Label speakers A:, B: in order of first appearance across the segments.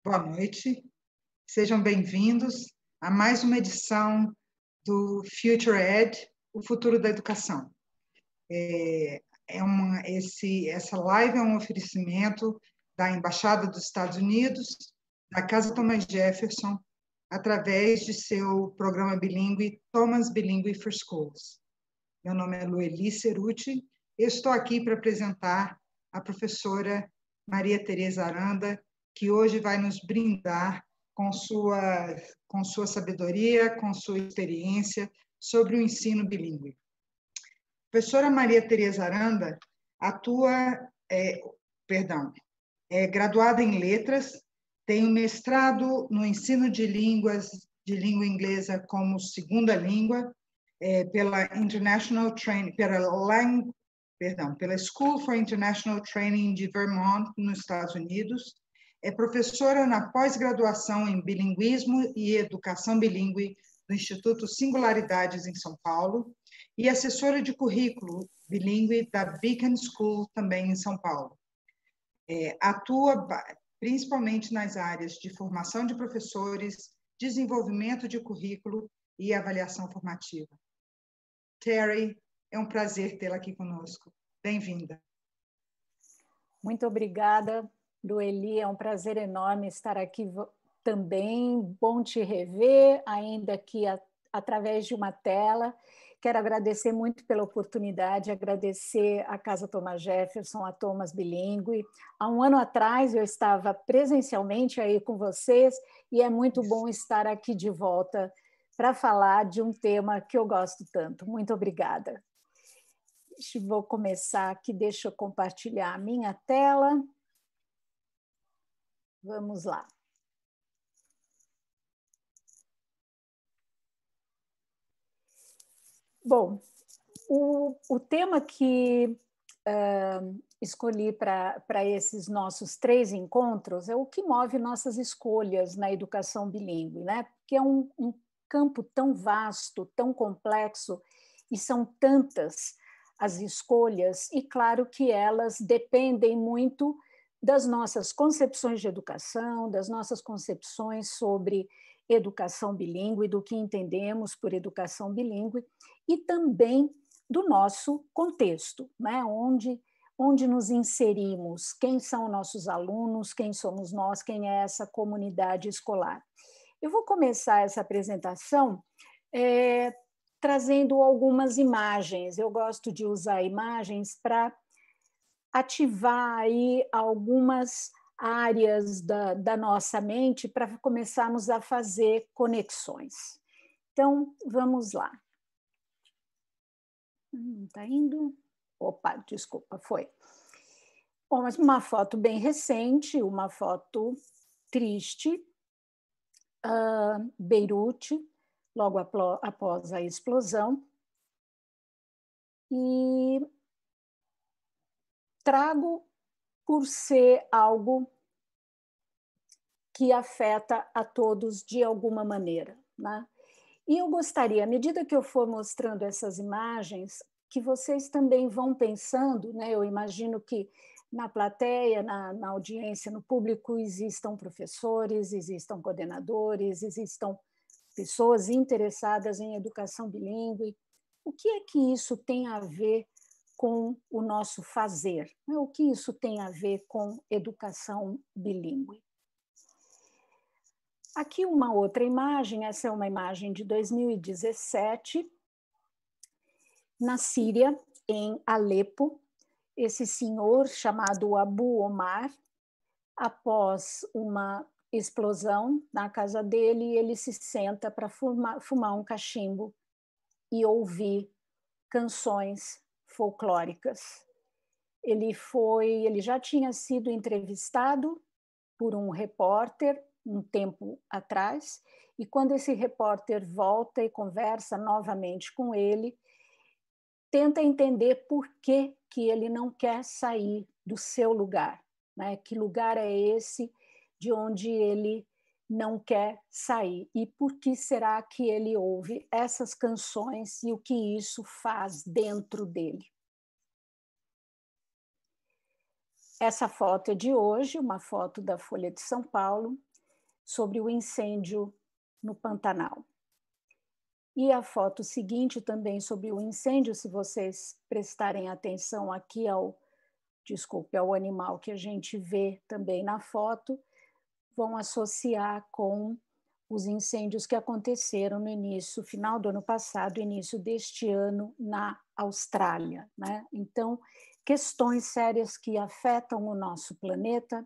A: Boa noite, sejam bem-vindos a mais uma edição do Future Ed, o futuro da educação. Essa live é um oferecimento da Embaixada dos Estados Unidos, da Casa Thomas Jefferson, através de seu programa bilíngue Thomas Bilingual for Schools. Meu nome é Lueli Ceruti, eu estou aqui para apresentar a professora Maria Tereza Aranda, que hoje vai nos brindar com sua sabedoria, com sua experiência sobre o ensino bilíngue. A professora Maria Tereza Aranda é graduada em letras, tem um mestrado no ensino de línguas, de língua inglesa como segunda língua, pela School for International Training de Vermont, nos Estados Unidos. É professora na pós-graduação em bilinguismo e educação bilíngue do Instituto Singularidades, em São Paulo, e assessora de currículo bilíngue da Beacon School, também em São Paulo. Atua principalmente nas áreas de formação de professores, desenvolvimento de currículo e avaliação formativa. Terry, é um prazer tê-la aqui conosco. Bem-vinda.
B: Muito obrigada, Lueli. É um prazer enorme estar aqui também. Bom te rever, ainda que através de uma tela. Quero agradecer muito pela oportunidade, agradecer à Casa Thomas Jefferson, a Thomas Bilingue. Há um ano atrás eu estava presencialmente aí com vocês e é muito bom estar aqui de volta para falar de um tema que eu gosto tanto. Muito obrigada. Vou começar aqui, deixa eu compartilhar a minha tela. Vamos lá. Bom, o tema que escolhi para esses nossos 3 encontros é o que move nossas escolhas na educação bilíngue, né? Porque é um campo tão vasto, tão complexo, e são tantas as escolhas, e claro que elas dependem muito das nossas concepções de educação, das nossas concepções sobre educação bilíngue, do que entendemos por educação bilíngue, e também do nosso contexto, né? Onde nos inserimos, quem são nossos alunos, quem somos nós, quem é essa comunidade escolar. Eu vou começar essa apresentação trazendo algumas imagens. Eu gosto de usar imagens para ativar aí algumas áreas da nossa mente para começarmos a fazer conexões. Então, vamos lá. Não está indo? Opa, desculpa, foi. Bom, mas uma foto bem recente, uma foto triste, Beirute, logo após a explosão, e trago por ser algo que afeta a todos de alguma maneira, né? E eu gostaria, à medida que eu for mostrando essas imagens, que vocês também vão pensando, né? Eu imagino que na plateia, na audiência, no público, existam professores, existam coordenadores, existam pessoas interessadas em educação bilíngue. O que é que isso tem a ver com o nosso fazer? O que isso tem a ver com educação bilíngue? Aqui uma outra imagem, essa é uma imagem de 2017, na Síria, em Alepo. Esse senhor, chamado Abu Omar, após uma explosão na casa dele, ele se senta para fumar um cachimbo e ouvir canções folclóricas. Ele já tinha sido entrevistado por um repórter um tempo atrás, e quando esse repórter volta e conversa novamente com ele, tenta entender por que ele não quer sair do seu lugar, né? Que lugar é esse de onde ele não quer sair? E por que será que ele ouve essas canções e o que isso faz dentro dele? Essa foto é de hoje, uma foto da Folha de São Paulo. sobre o incêndio no Pantanal. E a foto seguinte também sobre o incêndio, se vocês prestarem atenção aqui ao animal que a gente vê também na foto, vão associar com os incêndios que aconteceram no início, final do ano passado, início deste ano na Austrália, né? Então, questões sérias que afetam o nosso planeta,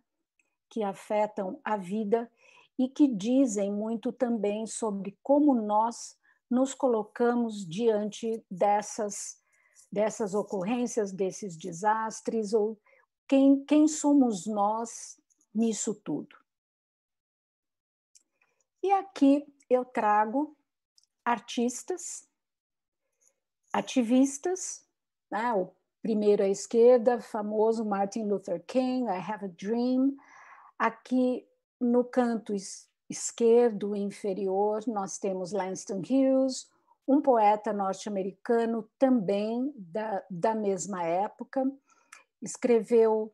B: que afetam a vida e que dizem muito também sobre como nós nos colocamos diante dessas ocorrências, desses desastres, ou quem somos nós nisso tudo. E aqui eu trago artistas, ativistas, né? O primeiro à esquerda, famoso Martin Luther King, I Have a Dream. Aqui no canto esquerdo inferior nós temos Langston Hughes, um poeta norte-americano também da mesma época, escreveu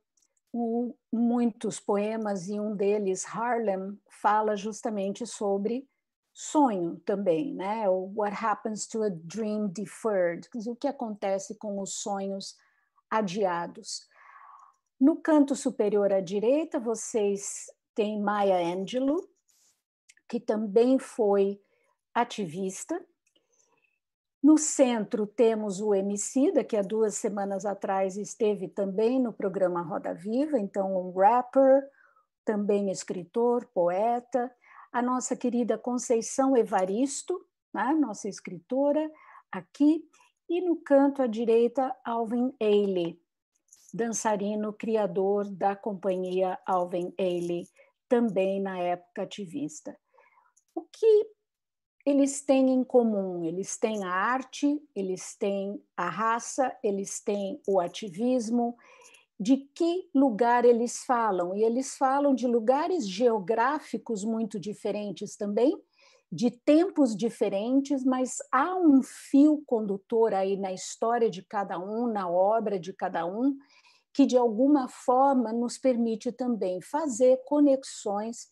B: muitos poemas e um deles, Harlem, fala justamente sobre sonho também, né? What happens to a dream deferred? O que acontece com os sonhos adiados? No canto superior à direita, vocês têm Maya Angelou, que também foi ativista. No centro temos o Emicida, que há 2 semanas atrás esteve também no programa Roda Viva, então um rapper, também escritor, poeta. A nossa querida Conceição Evaristo, né, nossa escritora, aqui. E no canto à direita, Alvin Ailey, dançarino, criador da companhia Alvin Ailey, também na época ativista. O que eles têm em comum? Eles têm a arte, eles têm a raça, eles têm o ativismo. De que lugar eles falam? E eles falam de lugares geográficos muito diferentes também, de tempos diferentes, mas há um fio condutor aí na história de cada um, na obra de cada um, que de alguma forma nos permite também fazer conexões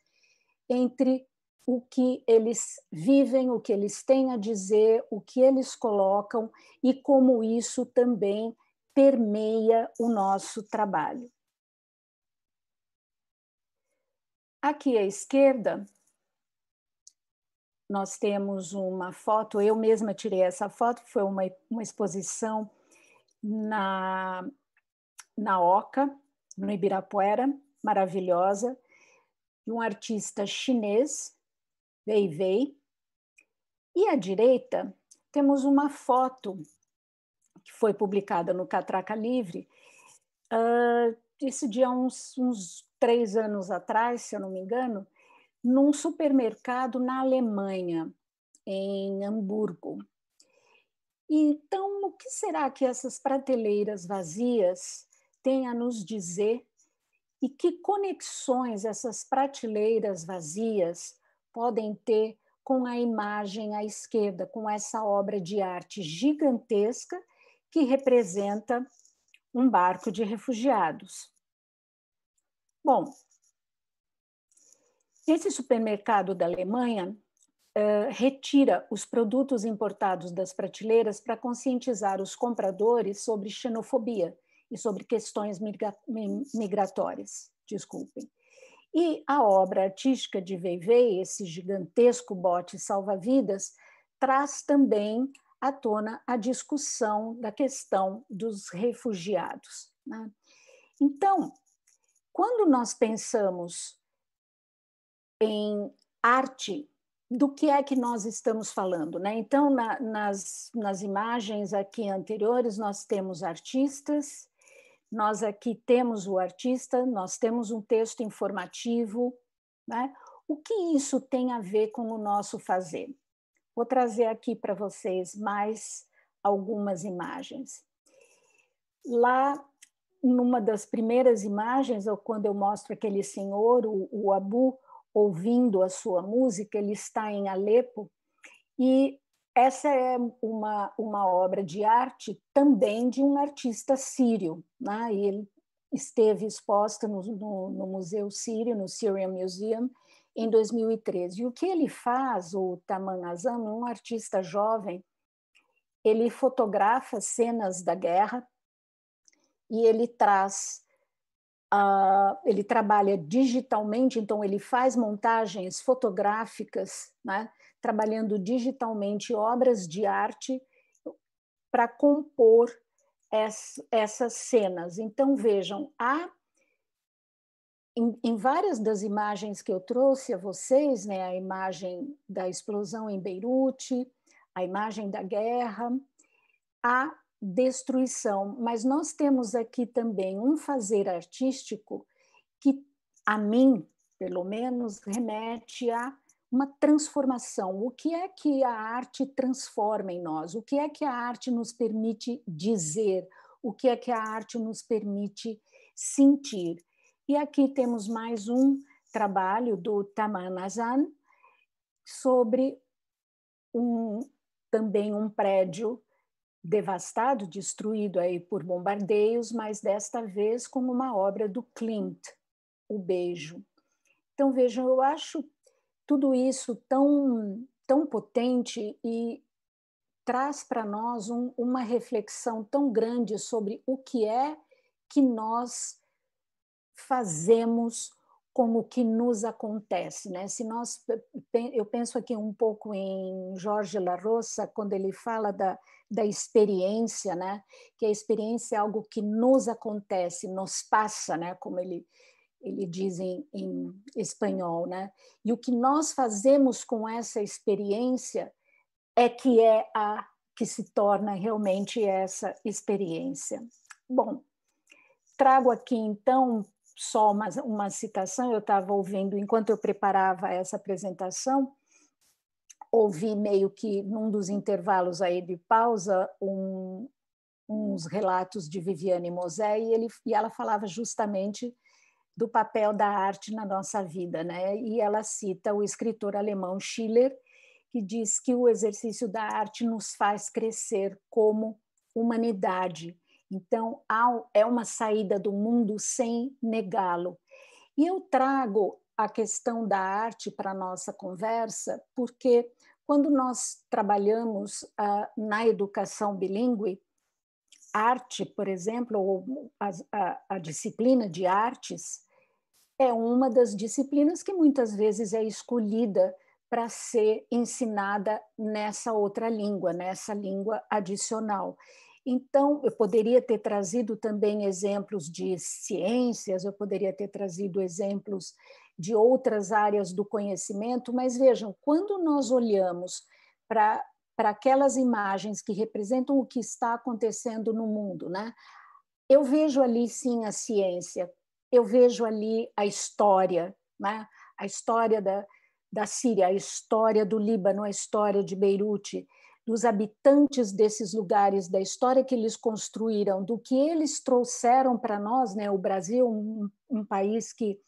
B: entre o que eles vivem, o que eles têm a dizer, o que eles colocam e como isso também permeia o nosso trabalho. Aqui à esquerda, nós temos uma foto, eu mesma tirei essa foto, foi uma exposição na Oca, no Ibirapuera, maravilhosa, de um artista chinês, Wei Wei. E à direita temos uma foto que foi publicada no Catraca Livre, esse dia uns 3 anos atrás, se eu não me engano, num supermercado na Alemanha, em Hamburgo. Então, o que será que essas prateleiras vazias têm a nos dizer e que conexões essas prateleiras vazias podem ter com a imagem à esquerda, com essa obra de arte gigantesca que representa um barco de refugiados? Bom, esse supermercado da Alemanha retira os produtos importados das prateleiras para conscientizar os compradores sobre xenofobia e sobre questões migratórias, desculpem. E a obra artística de Wei Wei, esse gigantesco bote salva-vidas, traz também à tona a discussão da questão dos refugiados, né? Então, quando nós pensamos em arte, do que é que nós estamos falando, né? Então, nas imagens aqui anteriores, nós temos artistas, nós aqui temos o artista, nós temos um texto informativo, né? O que isso tem a ver com o nosso fazer? Vou trazer aqui para vocês mais algumas imagens. Lá, numa das primeiras imagens, ou quando eu mostro aquele senhor, o Abu, ouvindo a sua música, ele está em Alepo, e essa é uma obra de arte também de um artista sírio, né? E ele esteve exposta no Museu Sírio, no Syrian Museum, em 2013. E o que ele faz, o Taman Azam, um artista jovem, ele fotografa cenas da guerra e ele traz, ele trabalha digitalmente, então ele faz montagens fotográficas, né, trabalhando digitalmente obras de arte para compor essas cenas. Então, vejam, em várias das imagens que eu trouxe a vocês, né, a imagem da explosão em Beirute, a imagem da guerra, a destruição, mas nós temos aqui também um fazer artístico que, a mim, pelo menos, remete a uma transformação. O que é que a arte transforma em nós? O que é que a arte nos permite dizer? O que é que a arte nos permite sentir? E aqui temos mais um trabalho do Taman Azam sobre também um prédio devastado, destruído aí por bombardeios, mas desta vez com uma obra do Klimt, O Beijo. Então, vejam, eu acho tudo isso tão potente e traz para nós uma reflexão tão grande sobre o que é que nós fazemos com o que nos acontece, né? Se nós, eu penso aqui um pouco em Jorge La Rosa, quando ele fala da experiência, né? Que a experiência é algo que nos acontece, nos passa, né? Como ele diz em espanhol, né? E o que nós fazemos com essa experiência é a que se torna realmente essa experiência. Bom, trago aqui então só uma citação. Eu estava ouvindo, enquanto eu preparava essa apresentação, ouvi meio que num dos intervalos aí de pausa uns relatos de Viviane Mosé e ela falava justamente do papel da arte na nossa vida, né? E ela cita o escritor alemão Schiller, que diz que o exercício da arte nos faz crescer como humanidade. Então, é uma saída do mundo sem negá-lo. E eu trago a questão da arte para a nossa conversa, porque quando nós trabalhamos na educação bilíngue, arte, por exemplo, ou a disciplina de artes, é uma das disciplinas que muitas vezes é escolhida para ser ensinada nessa outra língua, nessa língua adicional. Então, eu poderia ter trazido também exemplos de ciências, eu poderia ter trazido exemplos de outras áreas do conhecimento, mas vejam, quando nós olhamos para aquelas imagens que representam o que está acontecendo no mundo, né? Eu vejo ali, sim, a ciência, eu vejo ali a história, né? A história da Síria, a história do Líbano, a história de Beirute, dos habitantes desses lugares, da história que eles construíram, do que eles trouxeram para nós, né? O Brasil, um país que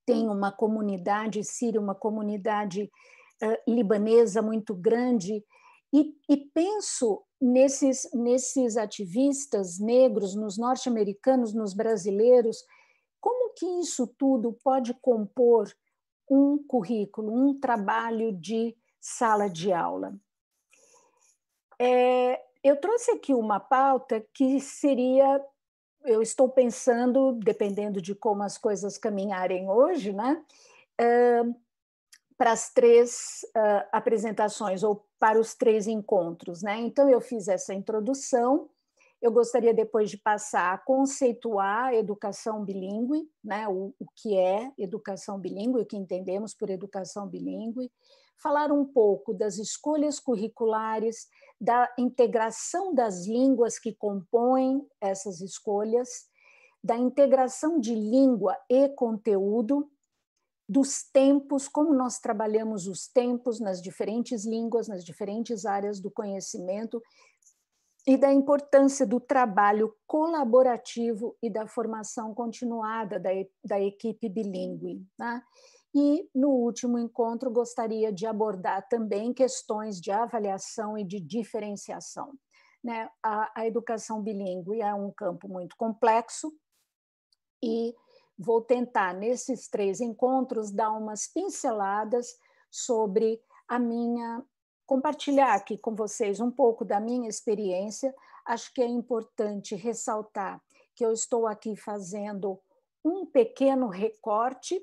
B: tem uma comunidade síria, uma comunidade libanesa muito grande, e penso nesses ativistas negros, nos norte-americanos, nos brasileiros, como que isso tudo pode compor um currículo, um trabalho de sala de aula. Eu trouxe aqui uma pauta que seria, eu estou pensando, dependendo de como as coisas caminharem hoje, né, para as 3 apresentações, ou para os 3 encontros, né? Então, eu fiz essa introdução, eu gostaria depois de passar a conceituar a educação bilíngue, né? O que é educação bilíngue, o que entendemos por educação bilíngue, falar um pouco das escolhas curriculares, da integração das línguas que compõem essas escolhas, da integração de língua e conteúdo, dos tempos, como nós trabalhamos os tempos nas diferentes línguas, nas diferentes áreas do conhecimento, e da importância do trabalho colaborativo e da formação continuada da equipe bilíngue, né? E, no último encontro, gostaria de abordar também questões de avaliação e de diferenciação, né? A educação bilíngue é um campo muito complexo e vou tentar, nesses 3 encontros, dar umas pinceladas sobre compartilhar aqui com vocês um pouco da minha experiência. Acho que é importante ressaltar que eu estou aqui fazendo um pequeno recorte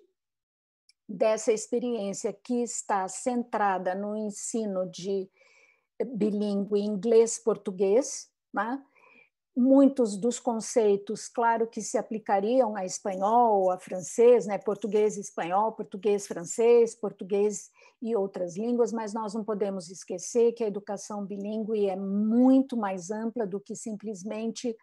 B: dessa experiência que está centrada no ensino de bilíngue inglês-português, né? Muitos dos conceitos, claro que se aplicariam a espanhol, a francês, né? Português e espanhol, português, francês, português e outras línguas, mas nós não podemos esquecer que a educação bilíngue é muito mais ampla do que simplesmente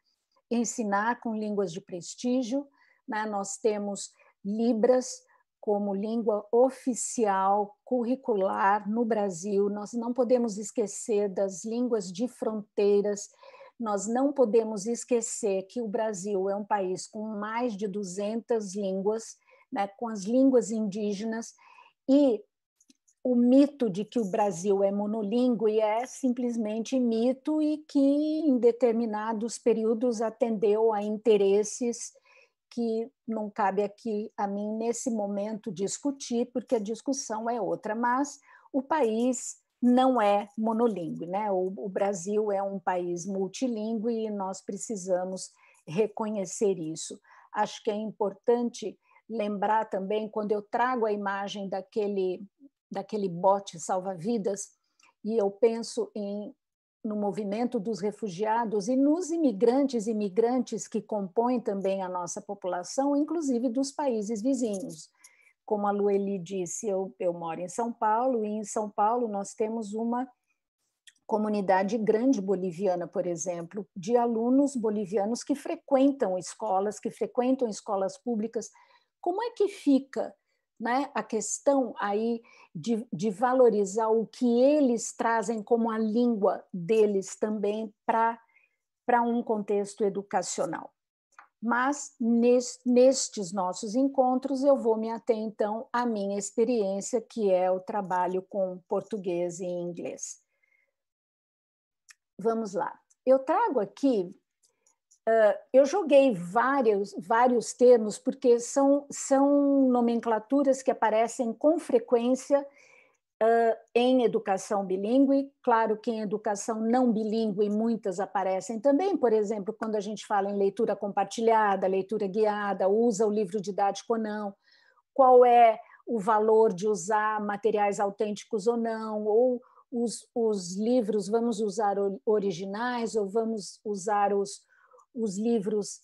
B: ensinar com línguas de prestígio, né? Nós temos Libras como língua oficial curricular no Brasil, nós não podemos esquecer das línguas de fronteiras. Nós não podemos esquecer que o Brasil é um país com mais de 200 línguas, né, com as línguas indígenas, e o mito de que o Brasil é monolíngue é simplesmente mito e que, em determinados períodos, atendeu a interesses que não cabe aqui a mim, nesse momento, discutir, porque a discussão é outra, mas o país não é monolíngue, né? O Brasil é um país multilíngue e nós precisamos reconhecer isso. Acho que é importante lembrar também, quando eu trago a imagem daquele bote salva-vidas, e eu penso no movimento dos refugiados e nos imigrantes que compõem também a nossa população, inclusive dos países vizinhos. Como a Lueli disse, eu moro em São Paulo, e em São Paulo nós temos uma comunidade grande boliviana, por exemplo, de alunos bolivianos que frequentam escolas públicas. Como é que fica, né, a questão aí de valorizar o que eles trazem como a língua deles também para um contexto educacional? Mas nestes nossos encontros eu vou me ater então à minha experiência, que é o trabalho com português e inglês. Vamos lá. Eu trago aqui, eu joguei vários termos, porque são nomenclaturas que aparecem com frequência em educação bilíngue. Claro que em educação não bilíngue muitas aparecem também, por exemplo, quando a gente fala em leitura compartilhada, leitura guiada, usa o livro didático ou não, qual é o valor de usar materiais autênticos ou não, ou os livros, vamos usar originais ou vamos usar os livros,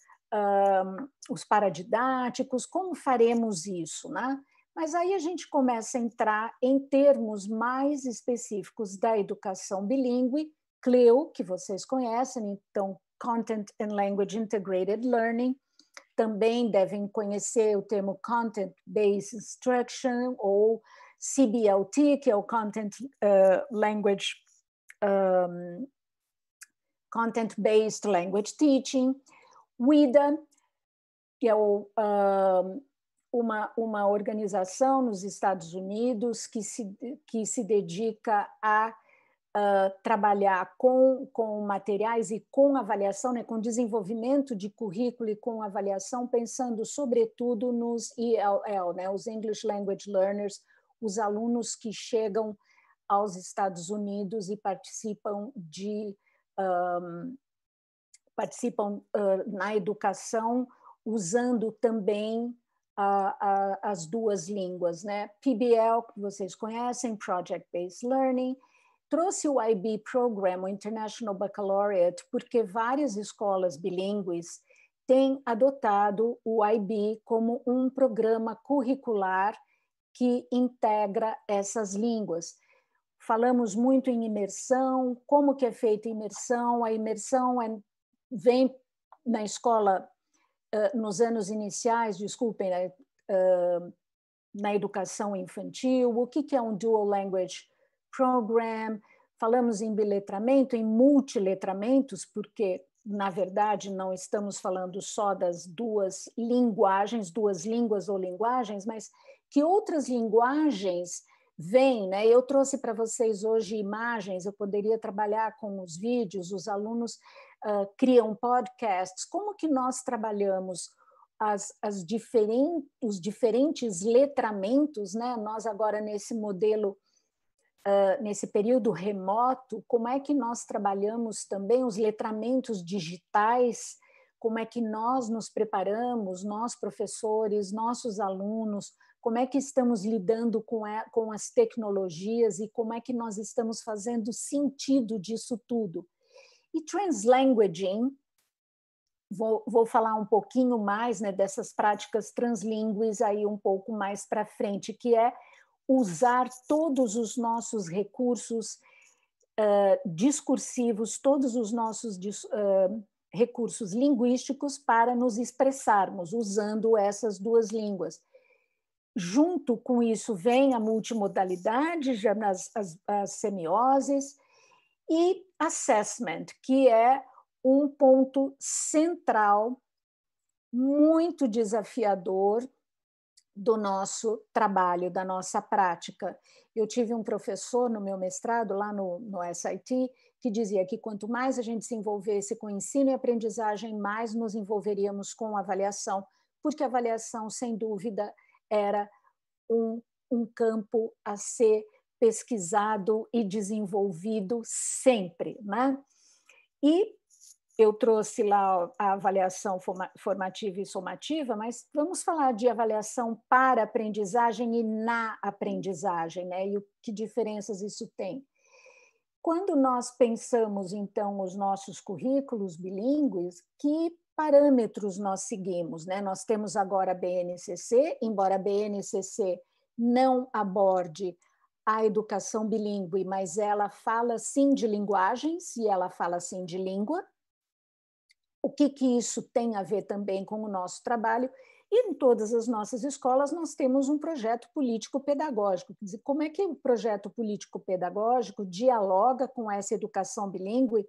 B: os paradidáticos, como faremos isso, né? Mas aí a gente começa a entrar em termos mais específicos da educação bilíngue, CLIL, que vocês conhecem, então Content and Language Integrated Learning. Também devem conhecer o termo Content-Based Instruction, ou CBLT, que é o Content-Based Language Teaching. WIDA, que é uma organização nos Estados Unidos que se dedica a trabalhar com materiais e com avaliação, né, com desenvolvimento de currículo e com avaliação, pensando sobretudo nos ELL, né, os English Language Learners, os alunos que chegam aos Estados Unidos e participam na educação usando também as duas línguas, né? PBL, que vocês conhecem, Project Based Learning. Trouxe o IB Program, o International Baccalaureate, porque várias escolas bilíngues têm adotado o IB como um programa curricular que integra essas línguas. Falamos muito em imersão, como que é feita a imersão? A imersão vem na escola, nos anos iniciais, desculpem, na educação infantil, o que é um Dual Language Program. Falamos em biletramento, em multiletramentos, porque, na verdade, não estamos falando só das duas linguagens, duas línguas ou linguagens, mas que outras linguagens vêm, né? Eu trouxe para vocês hoje imagens, eu poderia trabalhar com os vídeos, os alunos criam podcasts. Como que nós trabalhamos os diferentes letramentos, né? Nós agora nesse modelo, nesse período remoto, como é que nós trabalhamos também os letramentos digitais, como é que nós nos preparamos, nós professores, nossos alunos, como é que estamos lidando com as tecnologias e como é que nós estamos fazendo sentido disso tudo. E translanguaging, vou falar um pouquinho mais, né, dessas práticas translíngues aí um pouco mais para frente, que é usar todos os nossos recursos discursivos, todos os nossos recursos linguísticos para nos expressarmos, usando essas duas línguas. Junto com isso vem a multimodalidade, já as semioses, e assessment, que é um ponto central, muito desafiador do nosso trabalho, da nossa prática. Eu tive um professor no meu mestrado, lá no SIT, que dizia que quanto mais a gente se envolvesse com ensino e aprendizagem, mais nos envolveríamos com avaliação, porque a avaliação, sem dúvida, era um campo a ser pesquisado e desenvolvido sempre, né? E eu trouxe lá a avaliação formativa e somativa, mas vamos falar de avaliação para aprendizagem e na aprendizagem, né? E que diferenças isso tem. Quando nós pensamos, então, os nossos currículos bilíngues, que parâmetros nós seguimos, né? Nós temos agora a BNCC, embora a BNCC não aborde a educação bilíngue, mas ela fala sim de linguagens e ela fala sim de língua. O que isso tem a ver também com o nosso trabalho? E em todas as nossas escolas nós temos um projeto político-pedagógico. Quer dizer, como é que o projeto político-pedagógico dialoga com essa educação bilíngue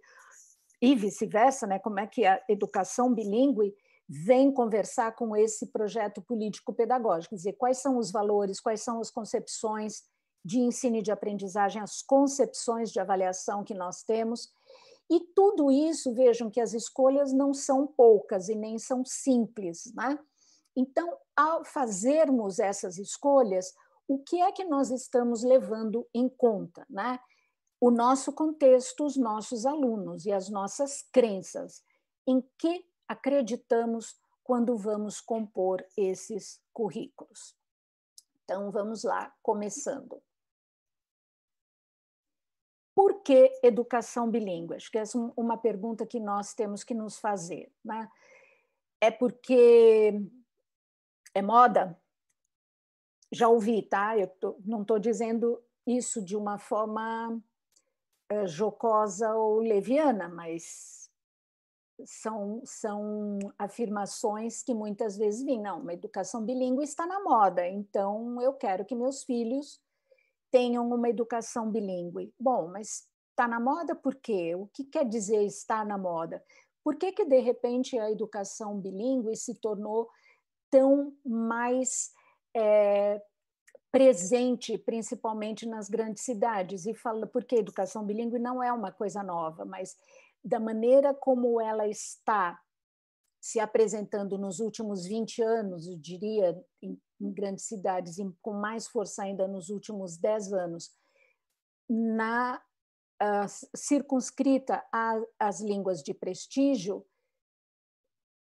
B: e vice-versa, né? Como é que a educação bilíngue vem conversar com esse projeto político-pedagógico? Quer dizer, quais são os valores, quais são as concepções de ensino e de aprendizagem, as concepções de avaliação que nós temos. E tudo isso, vejam que as escolhas não são poucas e nem são simples, né? Então, ao fazermos essas escolhas, o que é que nós estamos levando em conta, né? O nosso contexto, os nossos alunos e as nossas crenças, em que acreditamos quando vamos compor esses currículos. Então, vamos lá, começando. Por que educação bilíngue? Acho que essa é uma pergunta que nós temos que nos fazer, né? É porque é moda? Já ouvi, tá? Não estou dizendo isso de uma forma jocosa ou leviana, mas são afirmações que muitas vezes vêm. Não, uma educação bilíngue está na moda, então eu quero que meus filhos tenham uma educação bilíngue. Bom, mas está na moda por quê? O que quer dizer estar na moda? Por que de repente, a educação bilíngue se tornou tão mais presente, principalmente nas grandes cidades? E fala porque a educação bilíngue não é uma coisa nova, mas da maneira como ela está se apresentando nos últimos 20 anos, eu diria, em grandes cidades, e com mais força ainda nos últimos 10 anos, circunscrita às línguas de prestígio,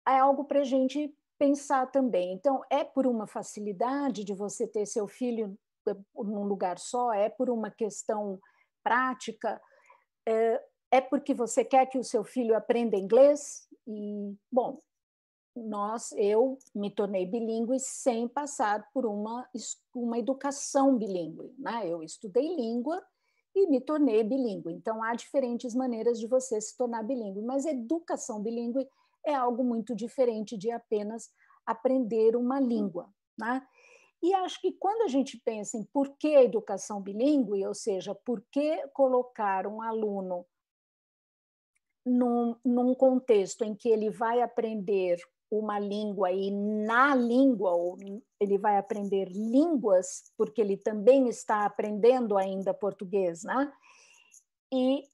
B: é algo para a gente pensar também. Então, é por uma facilidade de você ter seu filho num lugar só, é por uma questão prática, é porque você quer que o seu filho aprenda inglês? E, bom, eu me tornei bilíngue sem passar por uma educação bilíngue, né? Eu estudei língua e me tornei bilíngue. Então, há diferentes maneiras de você se tornar bilíngue, mas educação bilíngue é algo muito diferente de apenas aprender uma língua, né? E acho que quando a gente pensa em por que a educação bilíngue, ou seja, por que colocar um aluno num contexto em que ele vai aprender uma língua e na língua, ou ele vai aprender línguas, porque ele também está aprendendo ainda português, né? E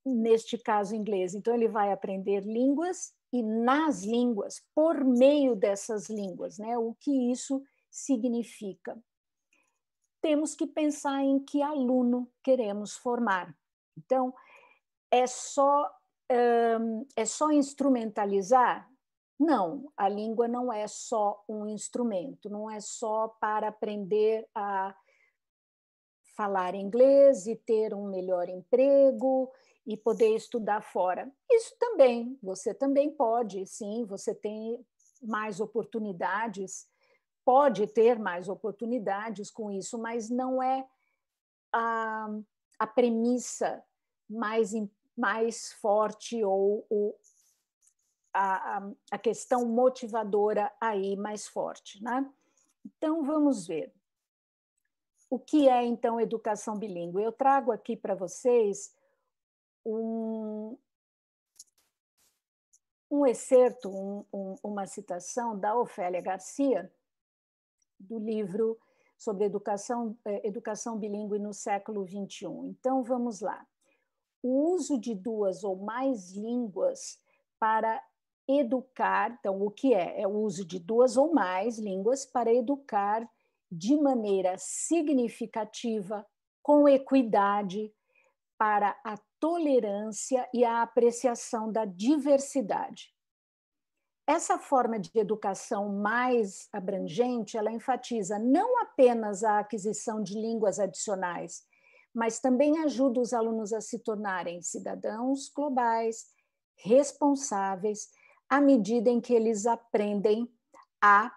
B: neste caso inglês. Então, ele vai aprender línguas e nas línguas, por meio dessas línguas, né? O que isso significa? Temos que pensar em que aluno queremos formar. Então, é só instrumentalizar? Não, a língua não é só um instrumento, não é só para aprender a falar inglês e ter um melhor emprego e poder estudar fora. Isso também, você também pode, sim, você tem mais oportunidades, pode ter mais oportunidades com isso, mas não é a premissa mais forte ou a questão motivadora aí mais forte, né? Então, vamos ver. O que é, então, educação bilíngue? Eu trago aqui para vocês um excerto, uma citação da Ofélia Garcia, do livro sobre educação bilíngue no século XXI. Então, vamos lá. O uso de duas ou mais línguas para educar, então, o que é? É o uso de duas ou mais línguas para educar de maneira significativa, com equidade, para a tolerância e a apreciação da diversidade. Essa forma de educação mais abrangente, ela enfatiza não apenas a aquisição de línguas adicionais, mas também ajuda os alunos a se tornarem cidadãos globais, responsáveis, à medida em que eles aprendem a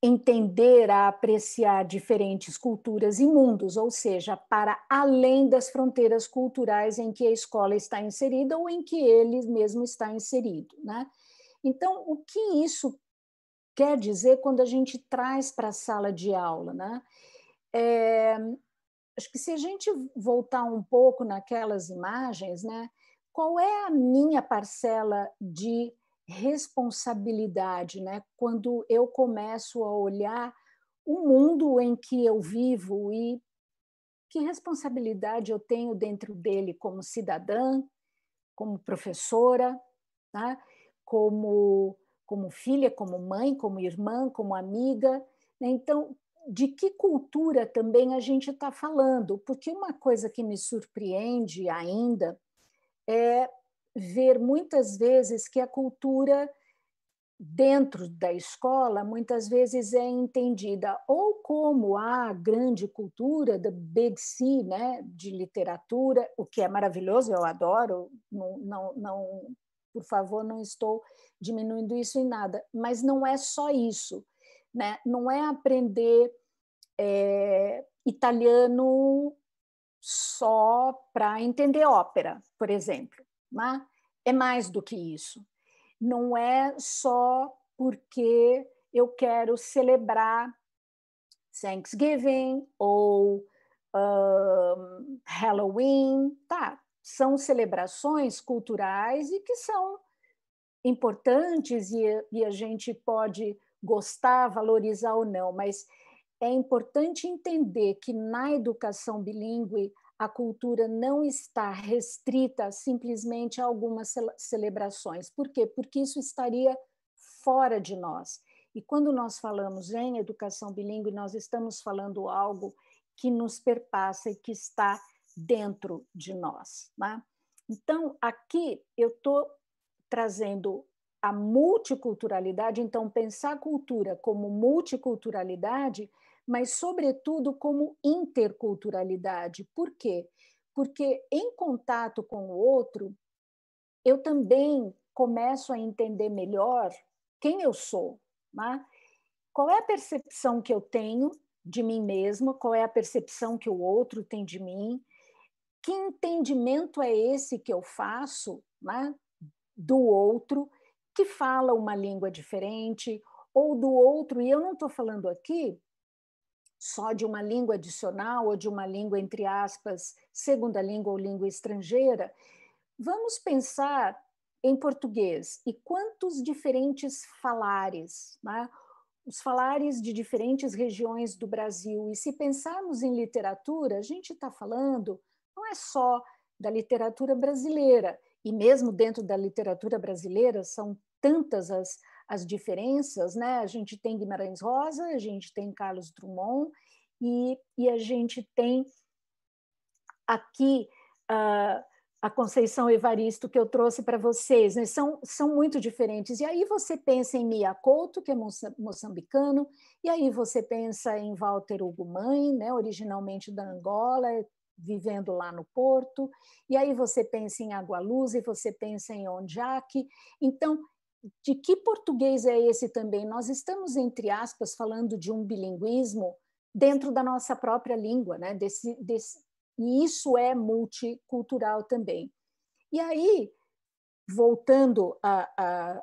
B: entender, a apreciar diferentes culturas e mundos, ou seja, para além das fronteiras culturais em que a escola está inserida ou em que ele mesmo está inserido, né? Então, o que isso quer dizer quando a gente traz para a sala de aula, né? Acho que se a gente voltar um pouco naquelas imagens, né? Qual é a minha parcela de responsabilidade, né? Quando eu começo a olhar o mundo em que eu vivo e que responsabilidade eu tenho dentro dele como cidadã, como professora, tá? como filha, como mãe, como irmã, como amiga. Né? Então, de que cultura também a gente está falando? Porque uma coisa que me surpreende ainda é ver muitas vezes que a cultura dentro da escola muitas vezes é entendida ou como a grande cultura, the big C, né, de literatura, o que é maravilhoso, eu adoro, não, por favor, não estou diminuindo isso em nada, mas não é só isso, né? Não é aprender italiano só para entender ópera, por exemplo, né? É mais do que isso. Não é só porque eu quero celebrar Thanksgiving ou Halloween, tá? São celebrações culturais e que são importantes e a gente pode gostar, valorizar ou não, mas é importante entender que na educação bilíngue a cultura não está restrita simplesmente a algumas celebrações. Por quê? Porque isso estaria fora de nós. E quando nós falamos em educação bilíngue, nós estamos falando algo que nos perpassa e que está dentro de nós. Né? Então, aqui eu estou trazendo a multiculturalidade, então pensar a cultura como multiculturalidade, mas sobretudo como interculturalidade. Por quê? Porque em contato com o outro, eu também começo a entender melhor quem eu sou, né? Qual é a percepção que eu tenho de mim mesma, qual é a percepção que o outro tem de mim, que entendimento é esse que eu faço, né, do outro, que fala uma língua diferente, ou do outro, e eu não estou falando aqui só de uma língua adicional ou de uma língua, entre aspas, segunda língua ou língua estrangeira. Vamos pensar em português e quantos diferentes falares, né? Os falares de diferentes regiões do Brasil. E se pensarmos em literatura, a gente está falando não é só da literatura brasileira, e mesmo dentro da literatura brasileira são tantas as diferenças, né? A gente tem Guimarães Rosa, a gente tem Carlos Drummond, e a gente tem aqui a Conceição Evaristo, que eu trouxe para vocês, né? São muito diferentes. E aí você pensa em Mia Couto, que é moçambicano, e aí você pensa em Walter Ugumãe, né? Originalmente da Angola, vivendo lá no Porto, e aí você pensa em Agualuz, e você pensa em Onjak. Então, de que português é esse também? Nós estamos, entre aspas, falando de um bilinguismo dentro da nossa própria língua, né? E isso é multicultural também. E aí, voltando à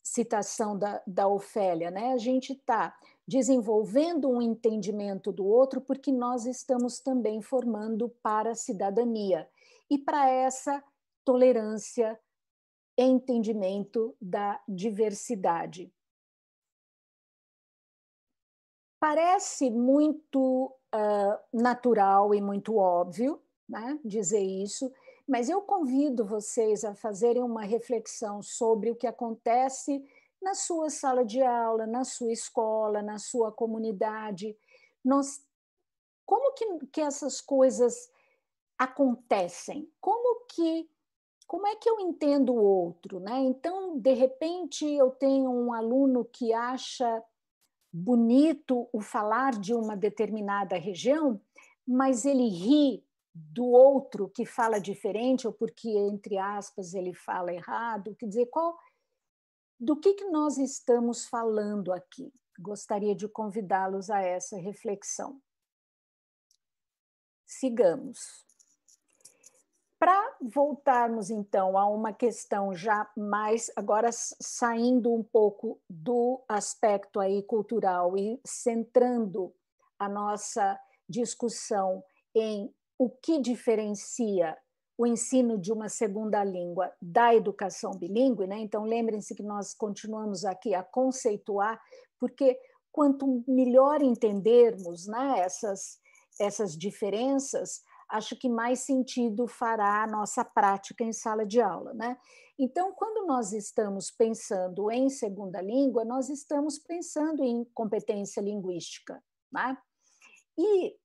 B: citação da Ofélia, né? A gente está desenvolvendo um entendimento do outro porque nós estamos também formando para a cidadania e para essa tolerância e entendimento da diversidade. Parece muito natural e muito óbvio, né, dizer isso, mas eu convido vocês a fazerem uma reflexão sobre o que acontece na sua sala de aula, na sua escola, na sua comunidade. Como que essas coisas acontecem? Como é que eu entendo o outro, né? Então, de repente, eu tenho um aluno que acha bonito o falar de uma determinada região, mas ele ri do outro que fala diferente, ou porque, entre aspas, ele fala errado. Quer dizer, do que nós estamos falando aqui? Gostaria de convidá-los a essa reflexão. Sigamos. Para voltarmos, então, a uma questão já mais, agora saindo um pouco do aspecto aí cultural e centrando a nossa discussão em o que diferencia o ensino de uma segunda língua da educação bilíngue, né? Então, lembrem-se que nós continuamos aqui a conceituar, porque quanto melhor entendermos, né, essas diferenças, acho que mais sentido fará a nossa prática em sala de aula, né? Então, quando nós estamos pensando em segunda língua, nós estamos pensando em competência linguística, né? E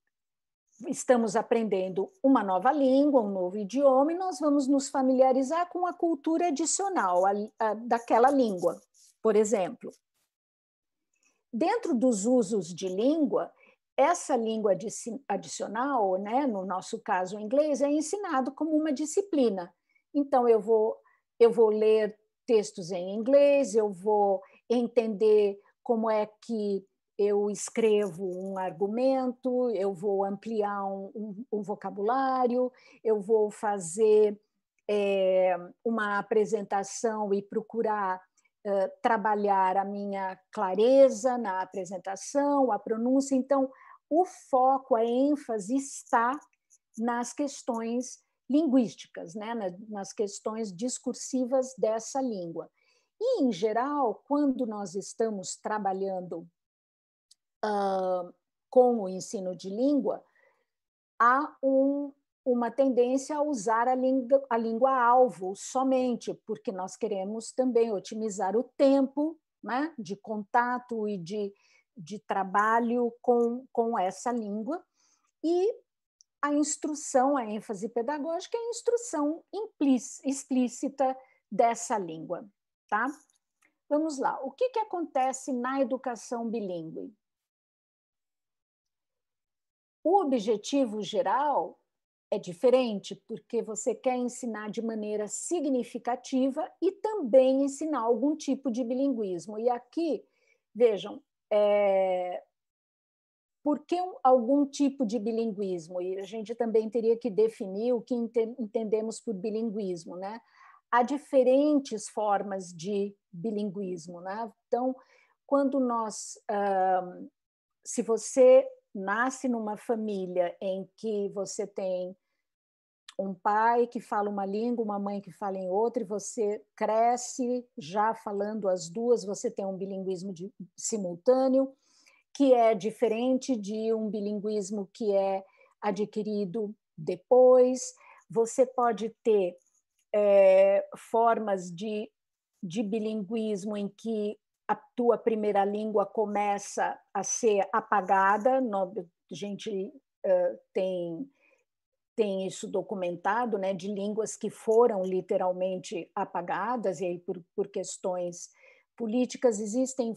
B: estamos aprendendo uma nova língua, um novo idioma, e nós vamos nos familiarizar com a cultura adicional daquela língua, por exemplo. Dentro dos usos de língua, essa língua adicional, né, no nosso caso o inglês, é ensinado como uma disciplina. Então, eu vou ler textos em inglês, eu vou entender como é que eu escrevo um argumento, eu vou ampliar um vocabulário, eu vou fazer uma apresentação e procurar trabalhar a minha clareza na apresentação, a pronúncia. Então, o foco, a ênfase está nas questões linguísticas, né? Nas questões discursivas dessa língua. E, em geral, quando nós estamos trabalhando com o ensino de língua, há uma tendência a usar a língua-alvo somente, porque nós queremos também otimizar o tempo, né, de contato e de trabalho com essa língua. E a instrução, a ênfase pedagógica é a instrução explícita dessa língua. Tá? Vamos lá. O que acontece na educação bilíngue? O objetivo geral é diferente, porque você quer ensinar de maneira significativa e também ensinar algum tipo de bilinguismo. E aqui, vejam, por que algum tipo de bilinguismo? E a gente também teria que definir o que entendemos por bilinguismo, né? Há diferentes formas de bilinguismo, né? Então, quando se você nasce numa família em que você tem um pai que fala uma língua, uma mãe que fala em outra, e você cresce já falando as duas, você tem um bilinguismo simultâneo, que é diferente de um bilinguismo que é adquirido depois. Você pode ter formas de bilinguismo em que a tua primeira língua começa a ser apagada. A gente tem isso documentado, né, de línguas que foram literalmente apagadas, e aí por questões políticas. Existem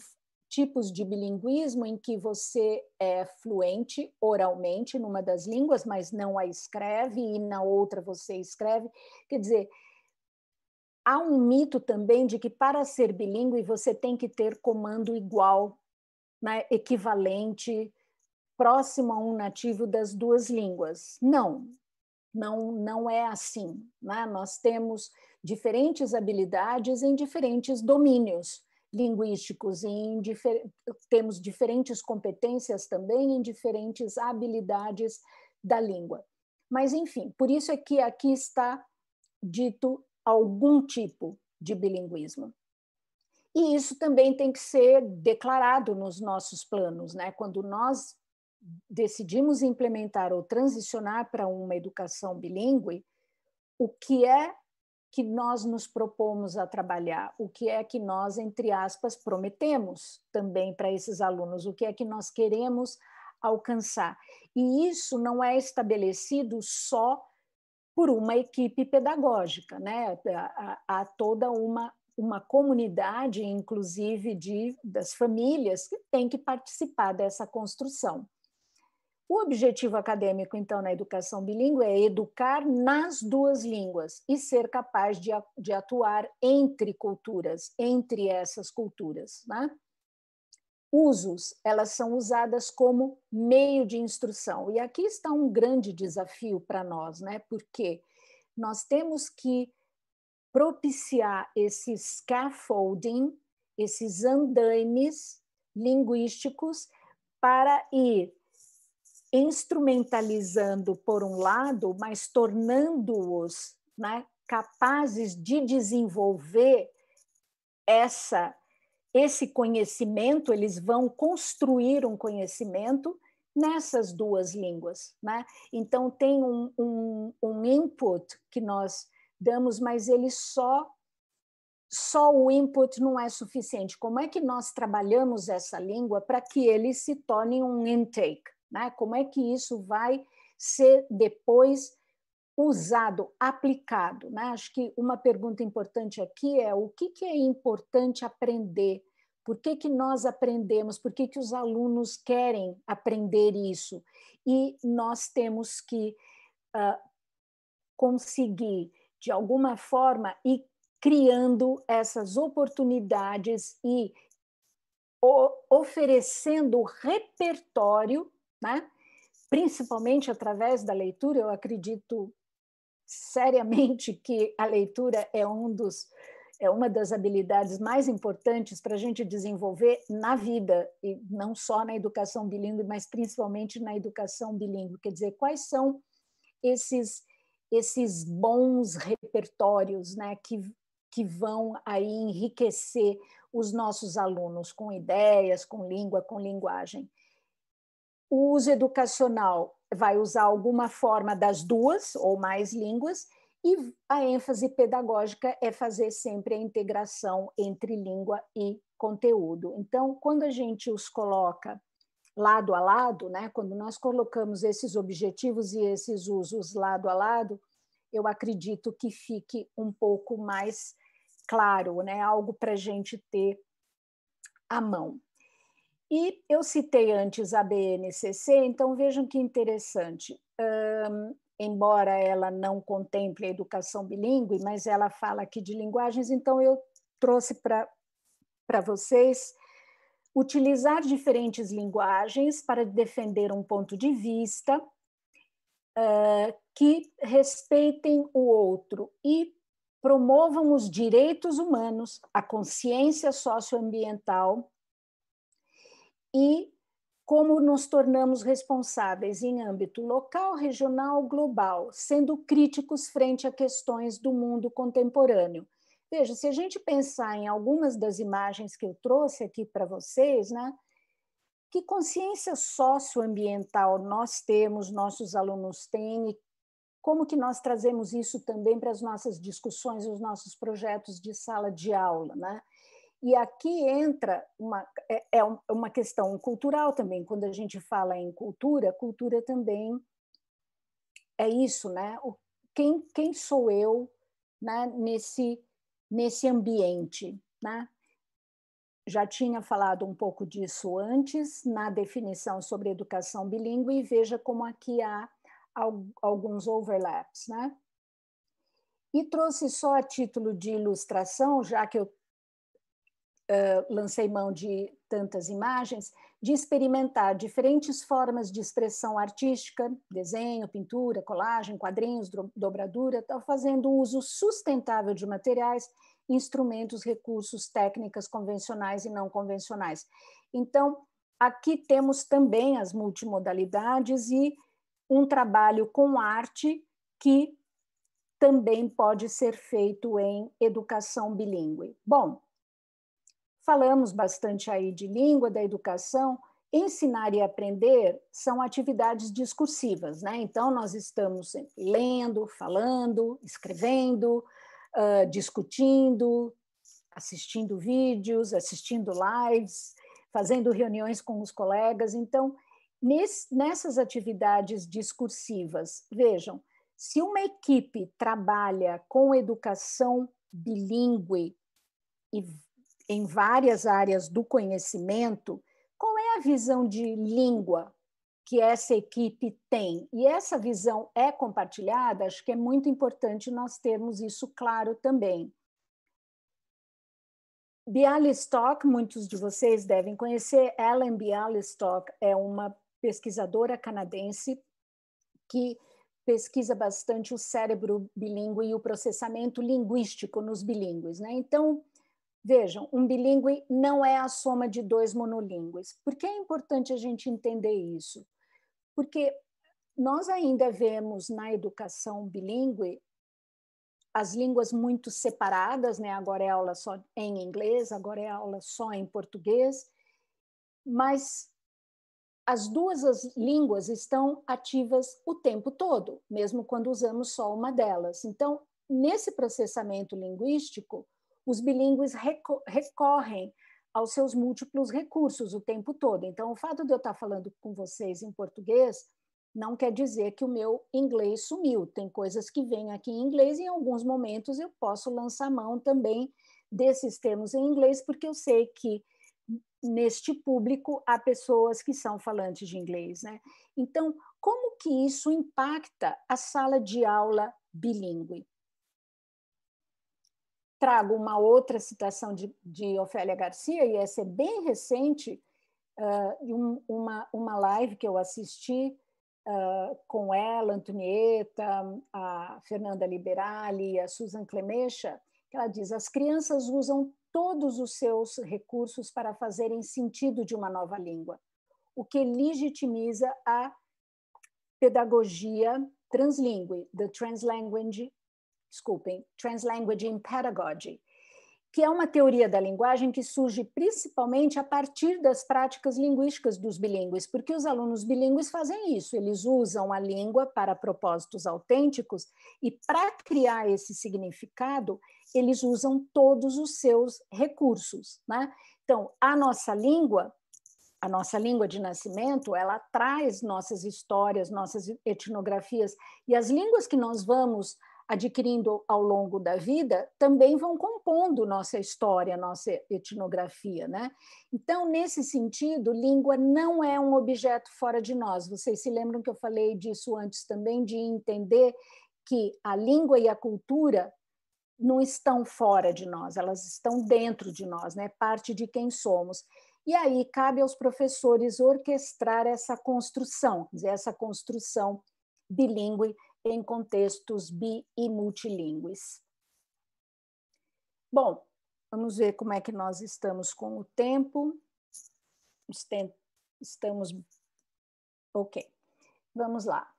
B: tipos de bilinguismo em que você é fluente oralmente numa das línguas, mas não a escreve, e na outra você escreve. Quer dizer, há um mito também de que para ser bilíngue você tem que ter comando igual, né, equivalente, próximo a um nativo das duas línguas. Não é assim, né? Nós temos diferentes habilidades em diferentes domínios linguísticos, temos diferentes competências também em diferentes habilidades da língua. Mas, enfim, por isso é que aqui está dito algum tipo de bilinguismo. E isso também tem que ser declarado nos nossos planos, né? Quando nós decidimos implementar ou transicionar para uma educação bilíngue, o que é que nós nos propomos a trabalhar? O que é que nós, entre aspas, prometemos também para esses alunos? O que é que nós queremos alcançar? E isso não é estabelecido só por uma equipe pedagógica, né? Há toda uma comunidade, inclusive das famílias, que tem que participar dessa construção. O objetivo acadêmico, então, na educação bilíngue é educar nas duas línguas e ser capaz de atuar entre culturas, entre essas culturas, né? Usos, elas são usadas como meio de instrução. E aqui está um grande desafio para nós, né? Porque nós temos que propiciar esse scaffolding, esses andaimes linguísticos para ir instrumentalizando por um lado, mas tornando-os, né, capazes de desenvolver esse conhecimento. Eles vão construir um conhecimento nessas duas línguas, né? Então tem um input que nós damos, mas ele só o input não é suficiente. Como é que nós trabalhamos essa língua para que ele se torne um intake? Né? Como é que isso vai ser depois usado, aplicado? Né? Acho que uma pergunta importante aqui é o que é importante aprender? Por que nós aprendemos? Por que os alunos querem aprender isso? E nós temos que conseguir, de alguma forma, ir criando essas oportunidades e oferecendo repertório, né? Principalmente através da leitura. Eu acredito seriamente que a leitura é uma das habilidades mais importantes para a gente desenvolver na vida, e não só na educação bilíngue, mas principalmente na educação bilíngue. Quer dizer, quais são esses bons repertórios, né, que vão aí enriquecer os nossos alunos com ideias, com língua, com linguagem. O uso educacional vai usar alguma forma das duas ou mais línguas, e a ênfase pedagógica é fazer sempre a integração entre língua e conteúdo. Então, quando a gente os coloca lado a lado, né, quando nós colocamos esses objetivos e esses usos lado a lado, eu acredito que fique um pouco mais claro, né, algo para a gente ter à mão. E eu citei antes a BNCC, então vejam que interessante. Embora ela não contemple a educação bilíngue, mas ela fala aqui de linguagens, então eu trouxe para vocês utilizar diferentes linguagens para defender um ponto de vista que respeitem o outro e promovam os direitos humanos, a consciência socioambiental e como nos tornamos responsáveis em âmbito local, regional, global, sendo críticos frente a questões do mundo contemporâneo. Veja, se a gente pensar em algumas das imagens que eu trouxe aqui para vocês, né, que consciência socioambiental nós temos, nossos alunos têm, e como que nós trazemos isso também para as nossas discussões, os nossos projetos de sala de aula, né? E aqui entra uma questão cultural também. Quando a gente fala em cultura, cultura também é isso, né? Quem sou eu, né, nesse ambiente, né? Já tinha falado um pouco disso antes, na definição sobre educação bilíngue, e veja como aqui há alguns overlaps, né? E trouxe só a título de ilustração, já que eu lancei mão de tantas imagens, de experimentar diferentes formas de expressão artística, desenho, pintura, colagem, quadrinhos, dobradura, fazendo uso sustentável de materiais, instrumentos, recursos, técnicas convencionais e não convencionais. Então, aqui temos também as multimodalidades e um trabalho com arte que também pode ser feito em educação bilíngue. Bom, falamos bastante aí de língua, da educação. Ensinar e aprender são atividades discursivas, né? Então, nós estamos lendo, falando, escrevendo, discutindo, assistindo vídeos, assistindo lives, fazendo reuniões com os colegas. Então, nessas atividades discursivas, vejam, se uma equipe trabalha com educação bilíngue e em várias áreas do conhecimento, qual é a visão de língua que essa equipe tem? E essa visão é compartilhada? Acho que é muito importante nós termos isso claro também. Bialystok, muitos de vocês devem conhecer, Ellen Bialystok é uma pesquisadora canadense que pesquisa bastante o cérebro bilíngue e o processamento linguístico nos bilíngues, né? Então, vejam, um bilíngue não é a soma de dois monolíngues. Por que é importante a gente entender isso? Porque nós ainda vemos na educação bilíngue as línguas muito separadas, né? Agora é aula só em inglês, agora é aula só em português, mas as duas línguas estão ativas o tempo todo, mesmo quando usamos só uma delas. Então, nesse processamento linguístico, os bilíngues recorrem aos seus múltiplos recursos o tempo todo. Então, o fato de eu estar falando com vocês em português não quer dizer que o meu inglês sumiu. Tem coisas que vêm aqui em inglês e em alguns momentos eu posso lançar mão também desses termos em inglês, porque eu sei que neste público há pessoas que são falantes de inglês, né? Então, como que isso impacta a sala de aula bilíngue? Trago uma outra citação de Ofélia Garcia, e essa é bem recente, uma live que eu assisti com ela, Antonieta, a Fernanda Liberali, a Susan Clemecha, que ela diz: as crianças usam todos os seus recursos para fazerem sentido de uma nova língua, o que legitimiza a pedagogia translingue, Translanguaging Pedagogy, que é uma teoria da linguagem que surge principalmente a partir das práticas linguísticas dos bilíngues, porque os alunos bilíngues fazem isso, eles usam a língua para propósitos autênticos e, para criar esse significado, eles usam todos os seus recursos, né? Então, a nossa língua de nascimento, ela traz nossas histórias, nossas etnografias, e as línguas que nós vamos adquirindo ao longo da vida também vão compondo nossa história, nossa etnografia, né? Então, nesse sentido, língua não é um objeto fora de nós. Vocês se lembram que eu falei disso antes também, de entender que a língua e a cultura não estão fora de nós, elas estão dentro de nós, né? Parte de quem somos. E aí cabe aos professores orquestrar essa construção, quer dizer, essa construção bilíngue em contextos bi e multilingües. Bom, vamos ver como é que nós estamos com o tempo. Estamos... Ok, vamos lá.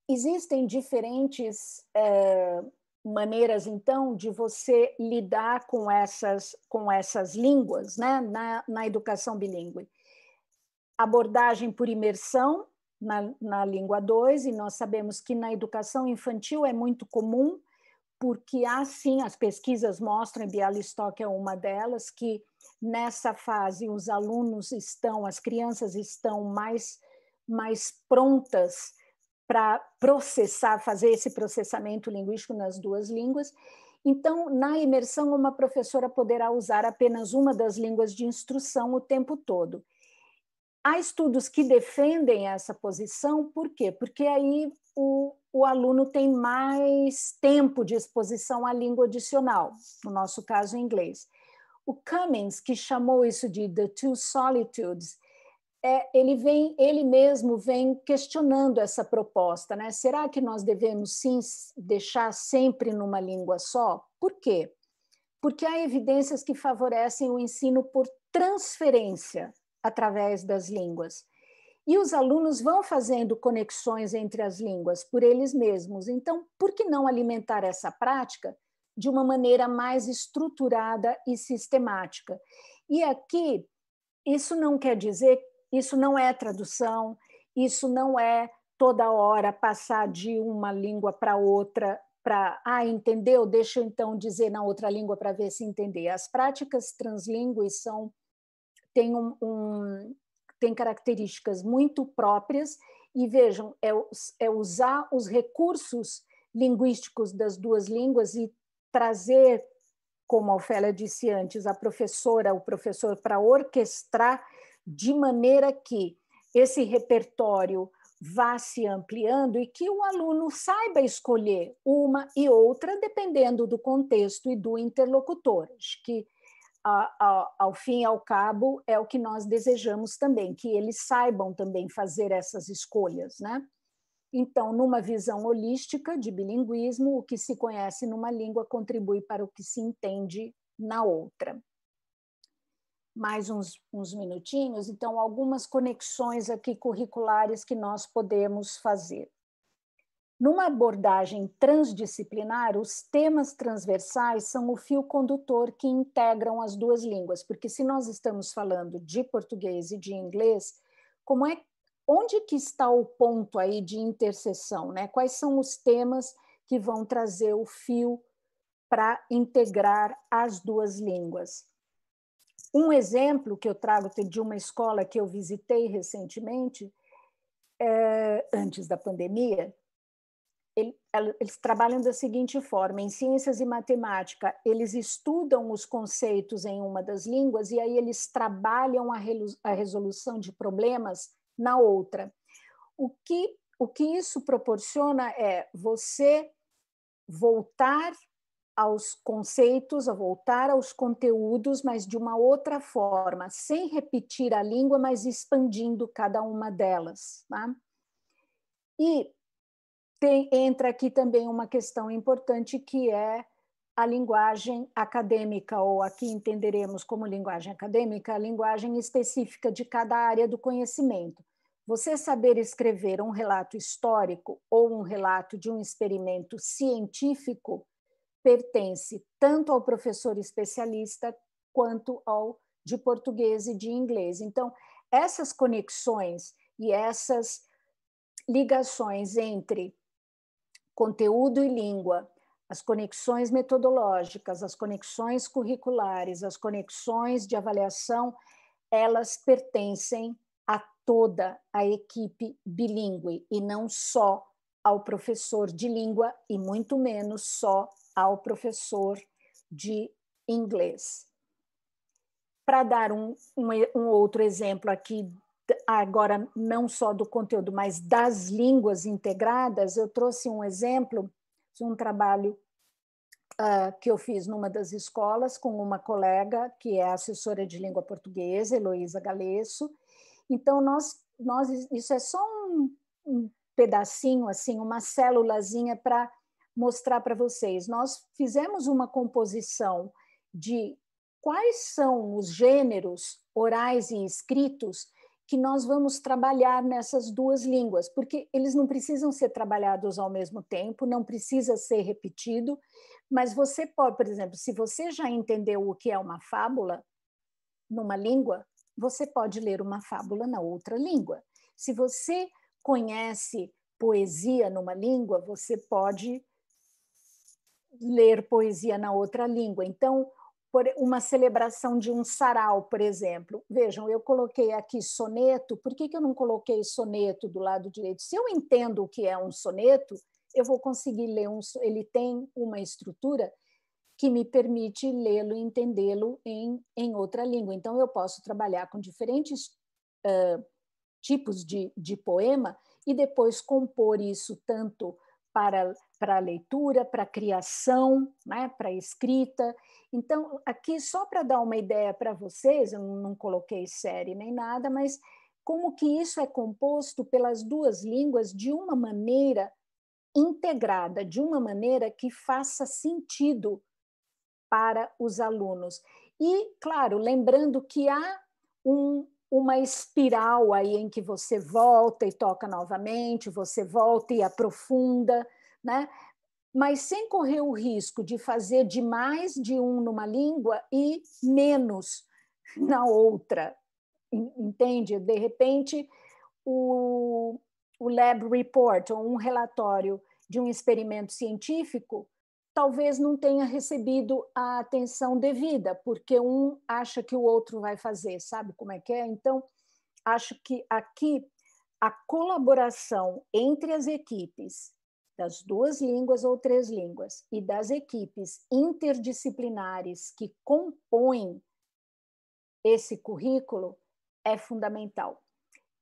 B: Existem diferentes maneiras, então, de você lidar com essas línguas, né, na educação bilíngue. abordagem por imersão na língua 2, e nós sabemos que na educação infantil é muito comum, porque há sim, as pesquisas mostram, e Bialystok é uma delas, que nessa fase os alunos estão, as crianças estão mais prontas para processar, fazer esse processamento linguístico nas duas línguas. Então, na imersão, uma professora poderá usar apenas uma das línguas de instrução o tempo todo. Há estudos que defendem essa posição, por quê? Porque aí o aluno tem mais tempo de exposição à língua adicional, no nosso caso, em inglês. O Cummings, que chamou isso de The Two Solitudes, ele mesmo vem questionando essa proposta, né? Será que nós devemos sim deixar sempre numa língua só? Por quê? Porque há evidências que favorecem o ensino por transferência através das línguas. E os alunos vão fazendo conexões entre as línguas por eles mesmos. Então, por que não alimentar essa prática de uma maneira mais estruturada e sistemática? E aqui, isso não quer dizer, isso não é tradução, isso não é toda hora passar de uma língua para outra, entendeu? Deixa eu então dizer na outra língua para ver se entender. As práticas translíngues têm características muito próprias e, vejam, é usar os recursos linguísticos das duas línguas e trazer, como a Ofélia disse antes, a professora, o professor, para orquestrar de maneira que esse repertório vá se ampliando e que o aluno saiba escolher uma e outra, dependendo do contexto e do interlocutor. Acho que, ao fim e ao cabo, é o que nós desejamos também, que eles saibam também fazer essas escolhas, né? Então, numa visão holística de bilinguismo, o que se conhece numa língua contribui para o que se entende na outra. Mais uns minutinhos, então, algumas conexões aqui curriculares que nós podemos fazer. Numa abordagem transdisciplinar, os temas transversais são o fio condutor que integram as duas línguas, porque se nós estamos falando de português e de inglês, onde que está o ponto aí de interseção, né? Quais são os temas que vão trazer o fio para integrar as duas línguas? Um exemplo que eu trago de uma escola que eu visitei recentemente, antes da pandemia, eles trabalham da seguinte forma: em ciências e matemática, eles estudam os conceitos em uma das línguas e aí eles trabalham a resolução de problemas na outra. O que isso proporciona é você voltar aos conceitos, a voltar aos conteúdos, mas de uma outra forma, sem repetir a língua, mas expandindo cada uma delas. Tá? E entra aqui também uma questão importante, que é a linguagem acadêmica, ou aqui entenderemos como linguagem acadêmica, a linguagem específica de cada área do conhecimento. Você saber escrever um relato histórico ou um relato de um experimento científico pertence tanto ao professor especialista quanto ao de português e de inglês. Então, essas conexões e essas ligações entre conteúdo e língua, as conexões metodológicas, as conexões curriculares, as conexões de avaliação, elas pertencem a toda a equipe bilíngue e não só ao professor de língua e muito menos só ao professor de inglês. Para dar um outro exemplo aqui, agora não só do conteúdo, mas das línguas integradas, eu trouxe um exemplo de um trabalho que eu fiz numa das escolas com uma colega que é assessora de língua portuguesa, Heloísa Galesso. Então, isso é só um pedacinho, assim, uma célulazinha para mostrar para vocês. Nós fizemos uma composição de quais são os gêneros orais e escritos que nós vamos trabalhar nessas duas línguas, porque eles não precisam ser trabalhados ao mesmo tempo, não precisa ser repetido, mas você pode, por exemplo, se você já entendeu o que é uma fábula numa língua, você pode ler uma fábula na outra língua. Se você conhece poesia numa língua, você pode ler poesia na outra língua. Então, por uma celebração de um sarau, por exemplo. Vejam, eu coloquei aqui soneto. Por que eu não coloquei soneto do lado direito? Se eu entendo o que é um soneto, eu vou conseguir ler ele tem uma estrutura que me permite lê-lo e entendê-lo em outra língua. Então, eu posso trabalhar com diferentes tipos de poema e depois compor isso tanto para a leitura, para a criação, né, para a escrita. Então, aqui, só para dar uma ideia para vocês, eu não coloquei série nem nada, mas como que isso é composto pelas duas línguas de uma maneira integrada, de uma maneira que faça sentido para os alunos. E, claro, lembrando que há uma espiral aí em que você volta e toca novamente, você volta e aprofunda, né? Mas sem correr o risco de fazer de mais de um numa língua e menos na outra, entende? De repente, o lab report, ou um relatório de um experimento científico, talvez não tenha recebido a atenção devida, porque um acha que o outro vai fazer, sabe como é que é? Então, acho que aqui a colaboração entre as equipes das duas línguas ou três línguas e das equipes interdisciplinares que compõem esse currículo é fundamental.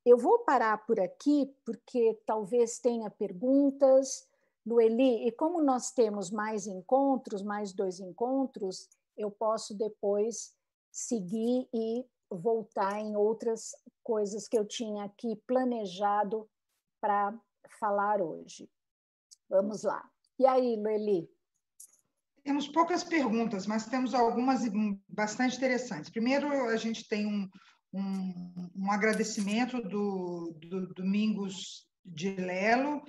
B: Eu vou parar por aqui, porque talvez tenha perguntas, Noeli, e como nós temos mais encontros, mais 2 encontros, eu posso depois seguir e voltar em outras coisas que eu tinha aqui planejado para falar hoje. Vamos lá. E aí, Noeli?
A: Temos poucas perguntas, mas temos algumas bastante interessantes. Primeiro, a gente tem um agradecimento do Domingos de Lelo,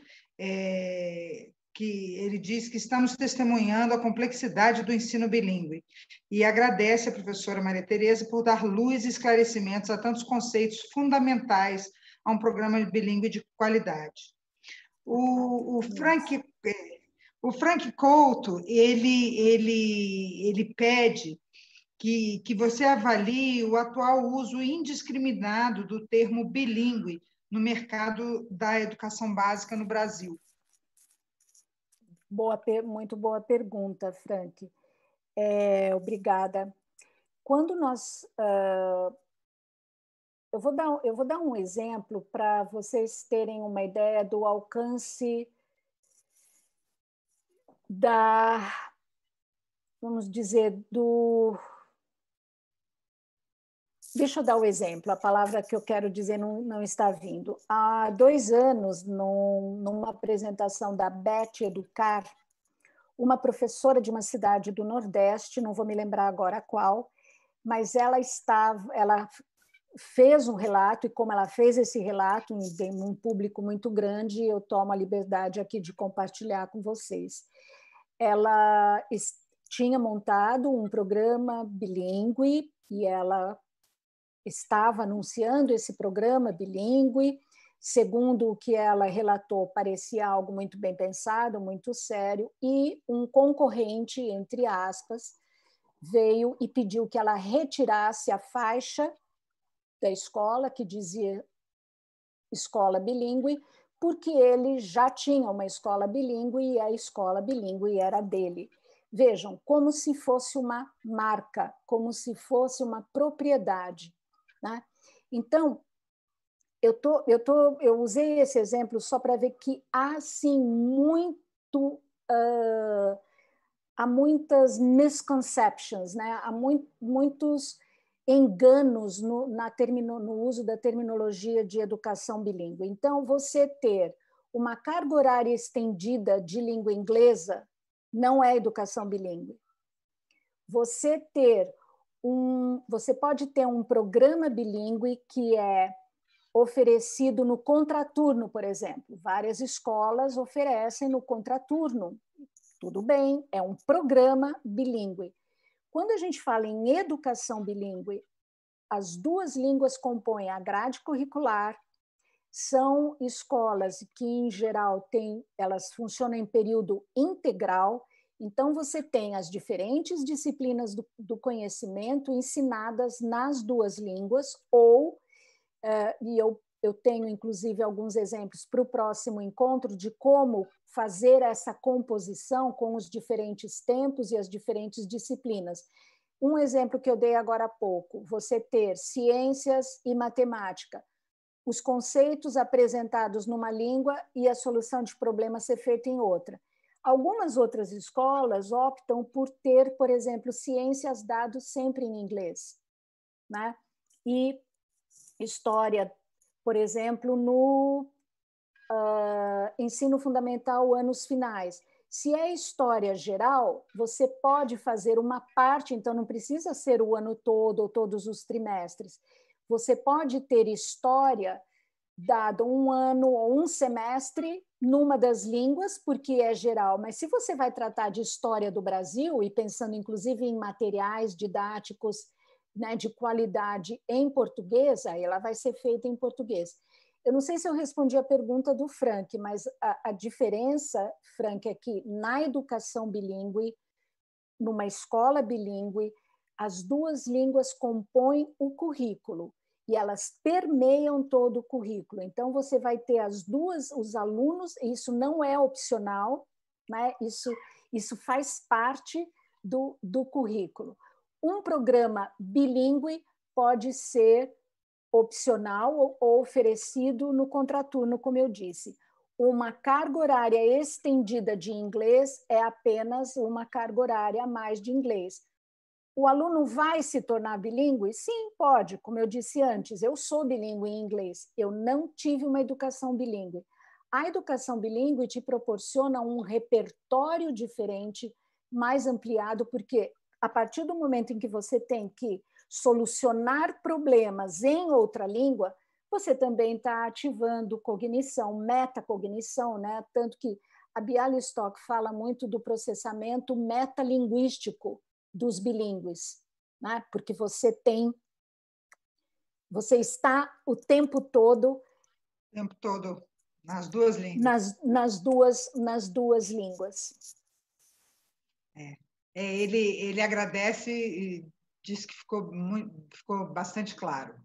A: que ele diz que estamos testemunhando a complexidade do ensino bilíngue e agradece a professora Maria Tereza por dar luz e esclarecimentos a tantos conceitos fundamentais a um programa bilíngue de qualidade. O Frank Couto, ele pede que você avalie o atual uso indiscriminado do termo bilíngue no mercado da educação básica no Brasil.
B: Muito boa pergunta, Frank. Obrigada. Quando nós... eu vou dar um exemplo para vocês terem uma ideia do alcance vamos dizer, Deixa eu dar o exemplo, a palavra que eu quero dizer não está vindo. Há 2 anos, numa apresentação da Beth Educar, uma professora de uma cidade do Nordeste, não vou me lembrar agora qual, mas ela fez um relato, e como ela fez esse relato em um público muito grande, eu tomo a liberdade aqui de compartilhar com vocês. Ela tinha montado um programa bilíngue e ela estava anunciando esse programa bilíngue. Segundo o que ela relatou, parecia algo muito bem pensado, muito sério, e um concorrente, entre aspas, veio e pediu que ela retirasse a faixa da escola, que dizia escola bilíngue, porque ele já tinha uma escola bilíngue e a escola bilíngue era dele. Vejam, como se fosse uma marca, como se fosse uma propriedade, né? Então, eu usei esse exemplo só para ver que há, sim, há muitas misconceptions, né? Há muitos enganos no uso da terminologia de educação bilíngue. Então, você ter uma carga horária estendida de língua inglesa não é educação bilíngue. Você pode ter um programa bilíngue que é oferecido no contraturno, por exemplo. Várias escolas oferecem no contraturno. Tudo bem, é um programa bilíngue. Quando a gente fala em educação bilíngue, as duas línguas compõem a grade curricular, são escolas que, em geral, elas funcionam em período integral, então você tem as diferentes disciplinas do conhecimento ensinadas nas duas línguas, e eu tenho, inclusive, alguns exemplos para o próximo encontro de como fazer essa composição com os diferentes tempos e as diferentes disciplinas. Um exemplo que eu dei agora há pouco, você ter ciências e matemática, os conceitos apresentados numa língua e a solução de problemas ser feita em outra. Algumas outras escolas optam por ter, por exemplo, ciências dados sempre em inglês, né? E história, por exemplo, no ensino fundamental, anos finais. Se é história geral, você pode fazer uma parte, então não precisa ser o ano todo ou todos os trimestres. Você pode ter história dado um ano ou um semestre numa das línguas, porque é geral, mas se você vai tratar de história do Brasil, e pensando inclusive em materiais didáticos, né, de qualidade em português, aí ela vai ser feita em português. Eu não sei se eu respondi a pergunta do Frank, mas a diferença, Frank, é que na educação bilíngue, numa escola bilíngue, as duas línguas compõem o currículo e elas permeiam todo o currículo. Então, você vai ter os alunos, e isso não é opcional, né? Isso faz parte do currículo. Um programa bilíngue pode ser opcional ou oferecido no contraturno, como eu disse. Uma carga horária estendida de inglês é apenas uma carga horária a mais de inglês. O aluno vai se tornar bilíngue? Sim, pode. Como eu disse antes, eu sou bilíngue em inglês. Eu não tive uma educação bilíngue. A educação bilíngue te proporciona um repertório diferente, mais ampliado, porque a partir do momento em que você tem que solucionar problemas em outra língua, você também está ativando cognição, metacognição, né? Tanto que a Bialystok fala muito do processamento metalinguístico dos bilíngues, né? Porque você está o tempo todo
A: nas duas línguas.
B: Nas duas línguas.
A: Ele agradece e diz que ficou bastante claro.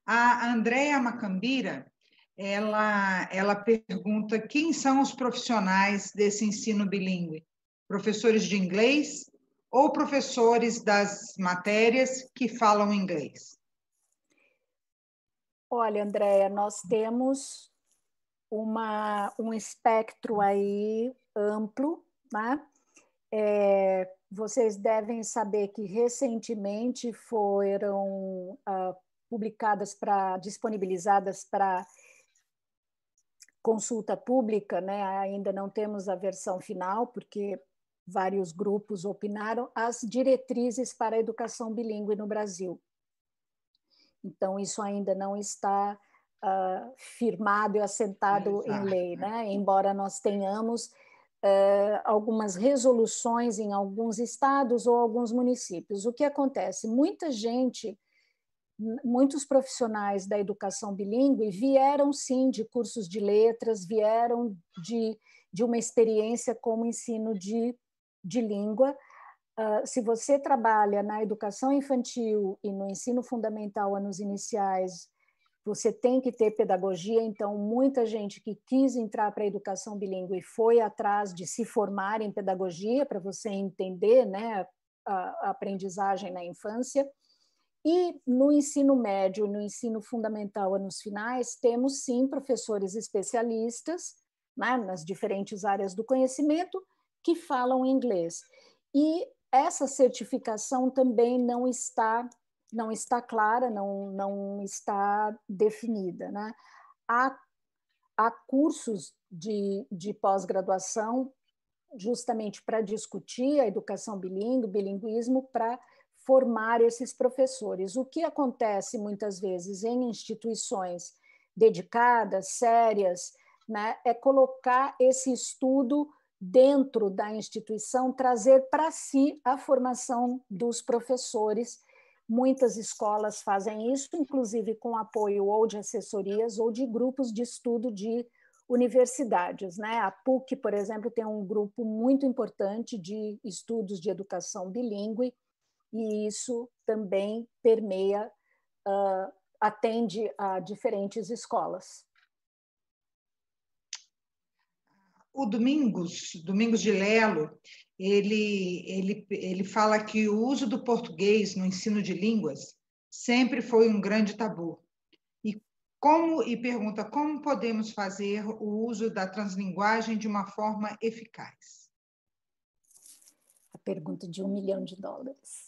A: A Andréa Macambira, ela pergunta quem são os profissionais desse ensino bilíngue? Professores de inglês ou professores das matérias que falam inglês?
B: Olha, Andréa, nós temos um espectro aí amplo, né? Vocês devem saber que recentemente foram disponibilizadas para consulta pública, né? Ainda não temos a versão final, porque vários grupos opinaram, as diretrizes para a educação bilíngue no Brasil. Então, isso ainda não está firmado e assentado em lei, né? Embora nós tenhamos algumas resoluções em alguns estados ou alguns municípios. O que acontece? Muitos profissionais da educação bilíngue vieram, sim, de cursos de letras, vieram de uma experiência como ensino de língua. Se você trabalha na educação infantil e no ensino fundamental, anos iniciais, você tem que ter pedagogia, então muita gente que quis entrar para a educação bilíngue foi atrás de se formar em pedagogia, para você entender, né, a aprendizagem na infância. E no ensino médio, no ensino fundamental, anos finais, temos sim professores especialistas, né, nas diferentes áreas do conhecimento que falam inglês. E essa certificação também não está clara, não está definida, né? Há cursos de pós-graduação justamente para discutir a educação bilíngue, o bilinguismo, para formar esses professores. O que acontece muitas vezes em instituições dedicadas, sérias, né, é colocar esse estudo dentro da instituição, trazer para si a formação dos professores, Muitas escolas fazem isso, inclusive com apoio ou de assessorias ou de grupos de estudo de universidades, né? A PUC, por exemplo, tem um grupo muito importante de estudos de educação bilíngue, e isso também permeia, atende a diferentes escolas.
A: O Domingos de Lelo, ele fala que o uso do português no ensino de línguas sempre foi um grande tabu. E pergunta como podemos fazer o uso da translinguagem de uma forma eficaz.
B: A pergunta de $1 milhão.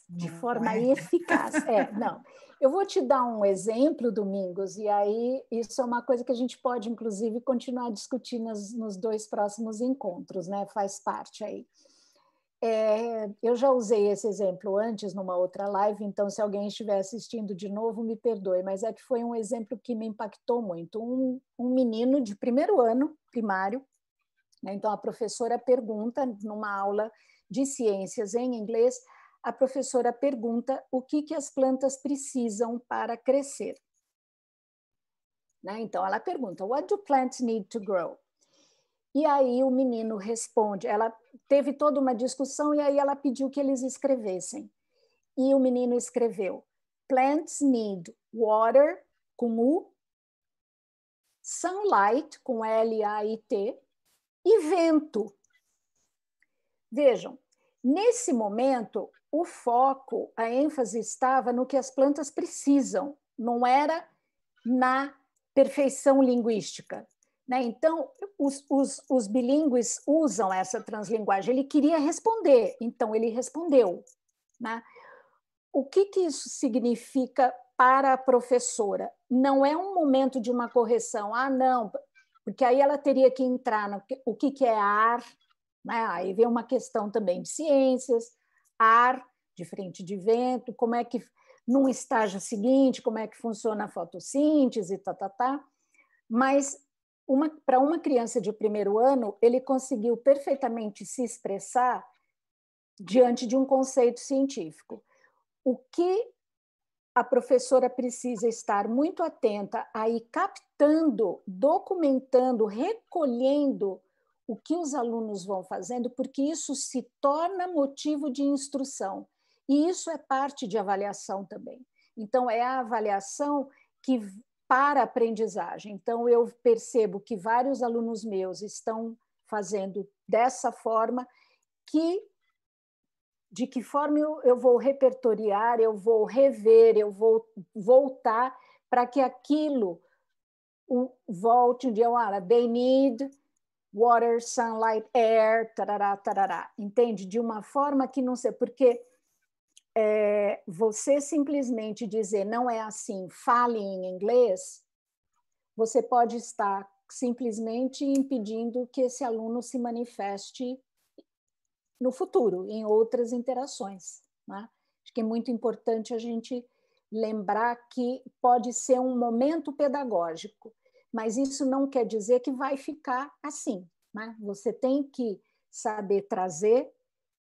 B: De forma eficaz. Não. Eu vou te dar um exemplo, Domingos, e aí isso é uma coisa que a gente pode, inclusive, continuar discutindo nos 2 próximos encontros, né? Faz parte aí. Eu já usei esse exemplo antes numa outra live, então se alguém estiver assistindo de novo, me perdoe, mas é que foi um exemplo que me impactou muito. Um menino de 1º ano primário, né? Então a professora pergunta, numa aula de ciências em inglês, a professora pergunta o que as plantas precisam para crescer. Né? Então ela pergunta, what do plants need to grow? E aí o menino responde, ela teve toda uma discussão e aí ela pediu que eles escrevessem. E o menino escreveu, plants need water, com U, sunlight, com L-A-I-T, e vento. Vejam, nesse momento, o foco, a ênfase estava no que as plantas precisam, não era na perfeição linguística. Né? Então, os bilíngues usam essa translinguagem. Ele queria responder, então ele respondeu. Né? O que isso significa para a professora? Não é um momento de uma correção. Não, porque aí ela teria que entrar no o que é ar. Né? Aí vem uma questão também de ciências, ar, diferente de vento, como é que, num estágio seguinte, como é que funciona a fotossíntese, Mas para uma criança de 1º ano, ele conseguiu perfeitamente se expressar diante de um conceito científico. O que a professora precisa estar muito atenta a ir captando, documentando, recolhendo o que os alunos vão fazendo, porque isso se torna motivo de instrução. E isso é parte de avaliação também. Então, é a avaliação que para a aprendizagem. Então, eu percebo que vários alunos meus estão fazendo dessa forma, de que forma eu vou repertoriar, eu vou rever, eu vou voltar para que aquilo volte de they need water, sunlight, air, tarará, tarará. Entende? De uma forma que não sei, porque você simplesmente dizer não é assim, fale em inglês, você pode estar simplesmente impedindo que esse aluno se manifeste no futuro, em outras interações. Né? Acho que é muito importante a gente lembrar que pode ser um momento pedagógico, mas isso não quer dizer que vai ficar assim. Né? Você tem que saber trazer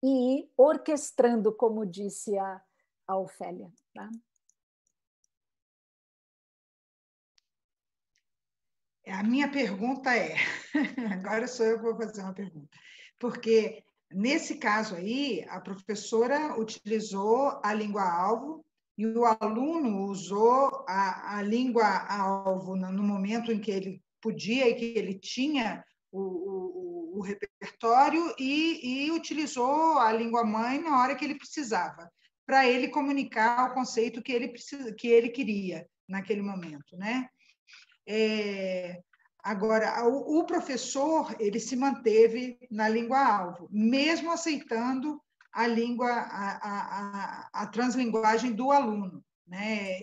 B: e ir orquestrando, como disse a Ofélia. Tá?
A: A minha pergunta agora sou eu que vou fazer uma pergunta, porque nesse caso aí, a professora utilizou a língua-alvo e o aluno usou a língua-alvo no momento em que ele podia e que ele tinha o repertório e utilizou a língua-mãe na hora que ele precisava, para ele comunicar o conceito que ele queria naquele momento, né? Agora, o professor ele se manteve na língua-alvo, mesmo aceitando a língua, a translinguagem do aluno, né?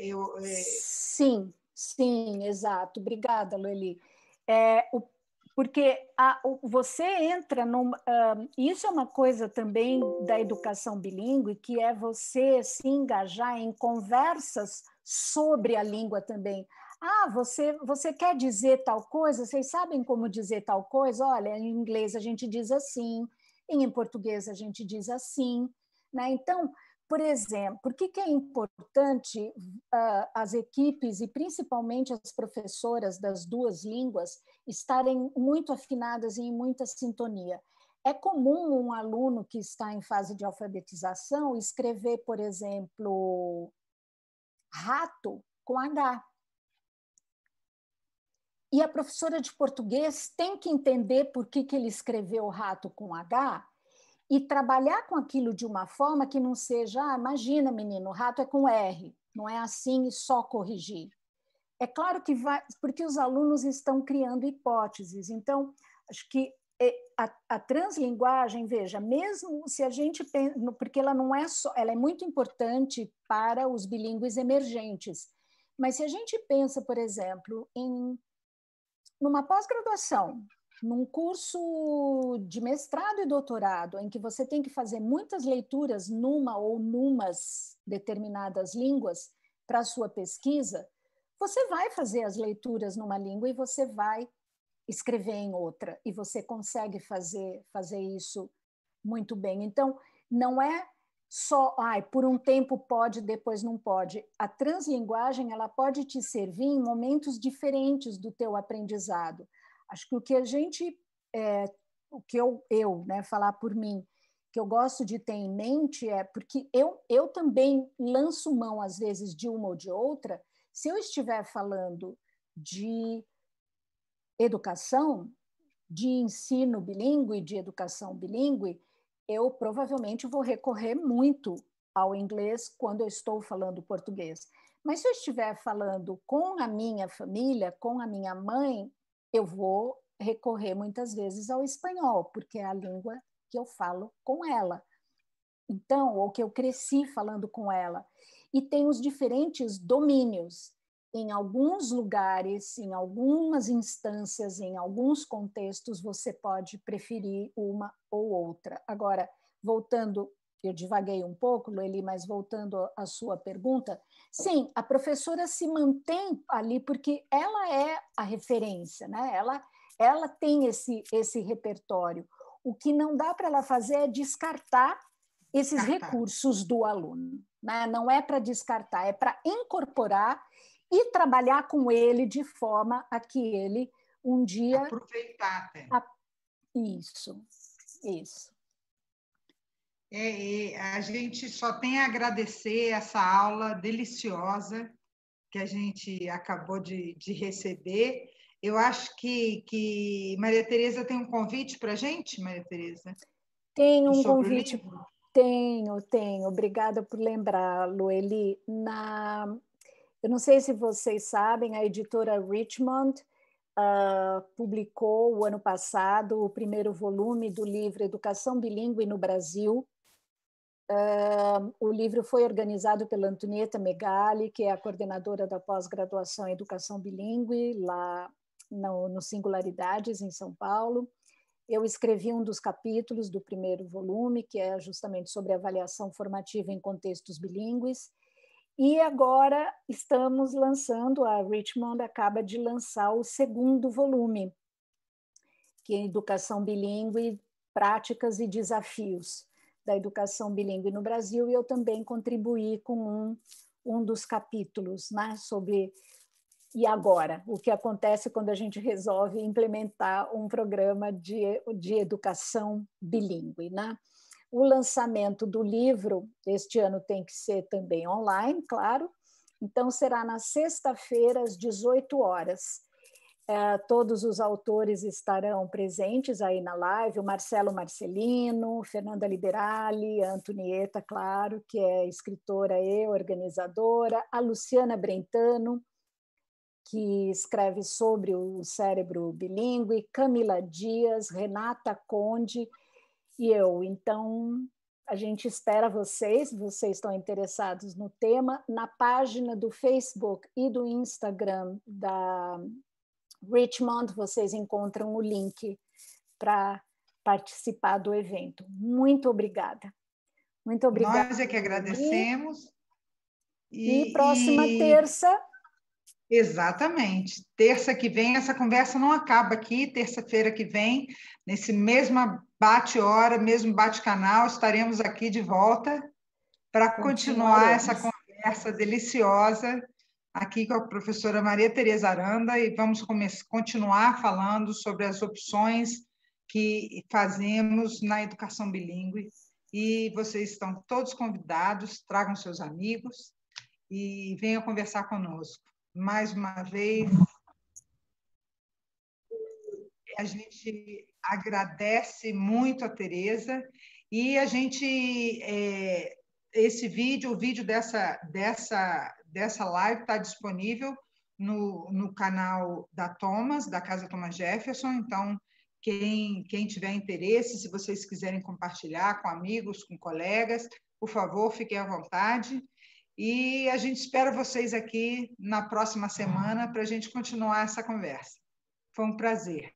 B: Sim, exato. Obrigada, Lueli. Porque você entra num... isso é uma coisa também da educação bilíngue, que é você se engajar em conversas sobre a língua também. Você quer dizer tal coisa? Vocês sabem como dizer tal coisa? Olha, em inglês a gente diz assim, em português a gente diz assim. Né? Então, por exemplo, por que é importante as equipes e principalmente as professoras das duas línguas estarem muito afinadas e em muita sintonia? É comum um aluno que está em fase de alfabetização escrever, por exemplo, rato com H. E a professora de português tem que entender por que ele escreveu rato com H e trabalhar com aquilo de uma forma que não seja, imagina, menino, o rato é com R, não é assim e só corrigir. É claro que vai, porque os alunos estão criando hipóteses. Então, acho que a translinguagem, veja, mesmo se a gente pensa, porque ela não é só, ela é muito importante para os bilíngues emergentes, mas se a gente pensa, por exemplo, numa pós-graduação, num curso de mestrado e doutorado, em que você tem que fazer muitas leituras numa ou numas determinadas línguas para a sua pesquisa, você vai fazer as leituras numa língua e você vai escrever em outra, e você consegue fazer isso muito bem. Então, não é só, por um tempo pode, depois não pode. A translinguagem, ela pode te servir em momentos diferentes do teu aprendizado. Acho que o que a gente, o que eu né, falar por mim, que eu gosto de ter em mente é porque eu também lanço mão, às vezes, de uma ou de outra. Se eu estiver falando de educação, de ensino bilíngue, de educação bilíngue, eu provavelmente vou recorrer muito ao inglês quando eu estou falando português. Mas se eu estiver falando com a minha família, com a minha mãe, eu vou recorrer muitas vezes ao espanhol, porque é a língua que eu falo com ela. Então, ou que eu cresci falando com ela. E tem os diferentes domínios. Em alguns lugares, em algumas instâncias, em alguns contextos, você pode preferir uma ou outra. Agora, voltando, eu divaguei um pouco, Lueli, mas voltando à sua pergunta, sim, a professora se mantém ali porque ela é a referência, né? Ela tem esse repertório. O que não dá para ela fazer é descartar esses recursos do aluno, né? Não é para descartar, é para incorporar e trabalhar com ele de forma a que ele um dia...
A: Aproveitar até.
B: Isso.
A: A gente só tem a agradecer essa aula deliciosa que a gente acabou de receber. Eu acho que Maria Tereza tem um convite para a gente, Maria Tereza?
B: Tenho um convite. Tenho. Obrigada por lembrar, Lueli. Eu não sei se vocês sabem, a editora Richmond publicou o ano passado o primeiro volume do livro Educação Bilíngue no Brasil. O livro foi organizado pela Antonieta Megali, que é a coordenadora da pós-graduação em Educação Bilíngue, lá no Singularidades, em São Paulo. Eu escrevi um dos capítulos do primeiro volume, que é justamente sobre avaliação formativa em contextos bilíngues. E agora estamos lançando, a Richmond acaba de lançar o segundo volume, que é Educação Bilíngue, Práticas e Desafios da Educação Bilíngue no Brasil, e eu também contribuí com um dos capítulos, né, sobre... E agora, o que acontece quando a gente resolve implementar um programa de educação bilíngue, né? O lançamento do livro este ano tem que ser também online, claro. Então, será na sexta-feira, às 18 horas. Todos os autores estarão presentes aí na live, o Marcelo Marcelino, Fernanda Liberali, a Antonieta, claro, que é escritora e organizadora, a Luciana Brentano, que escreve sobre o cérebro bilíngue, Camila Dias, Renata Conde e eu. Então, a gente espera vocês estão interessados no tema, na página do Facebook e do Instagram da Richmond, vocês encontram o link para participar do evento. Muito obrigada. Muito obrigada.
A: Nós é que agradecemos.
B: E próxima terça...
A: Exatamente. Terça que vem, essa conversa não acaba aqui. Terça-feira que vem, nesse mesmo bate-hora, mesmo bate-canal, estaremos aqui de volta. para continuar essa conversa deliciosa aqui com a professora Maria Tereza Aranda, e vamos continuar falando sobre as opções que fazemos na educação bilíngue. E vocês estão todos convidados, tragam seus amigos e venham conversar conosco. Mais uma vez, a gente agradece muito a Tereza, e a gente, esse vídeo, o vídeo dessa live está disponível no canal da Thomas, da Casa Thomas Jefferson. Então, quem tiver interesse, se vocês quiserem compartilhar com amigos, com colegas, por favor, fiquem à vontade. E a gente espera vocês aqui na próxima semana para a gente continuar essa conversa. Foi um prazer.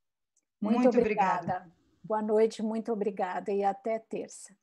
B: Muito obrigada. Boa noite, muito obrigada e até terça.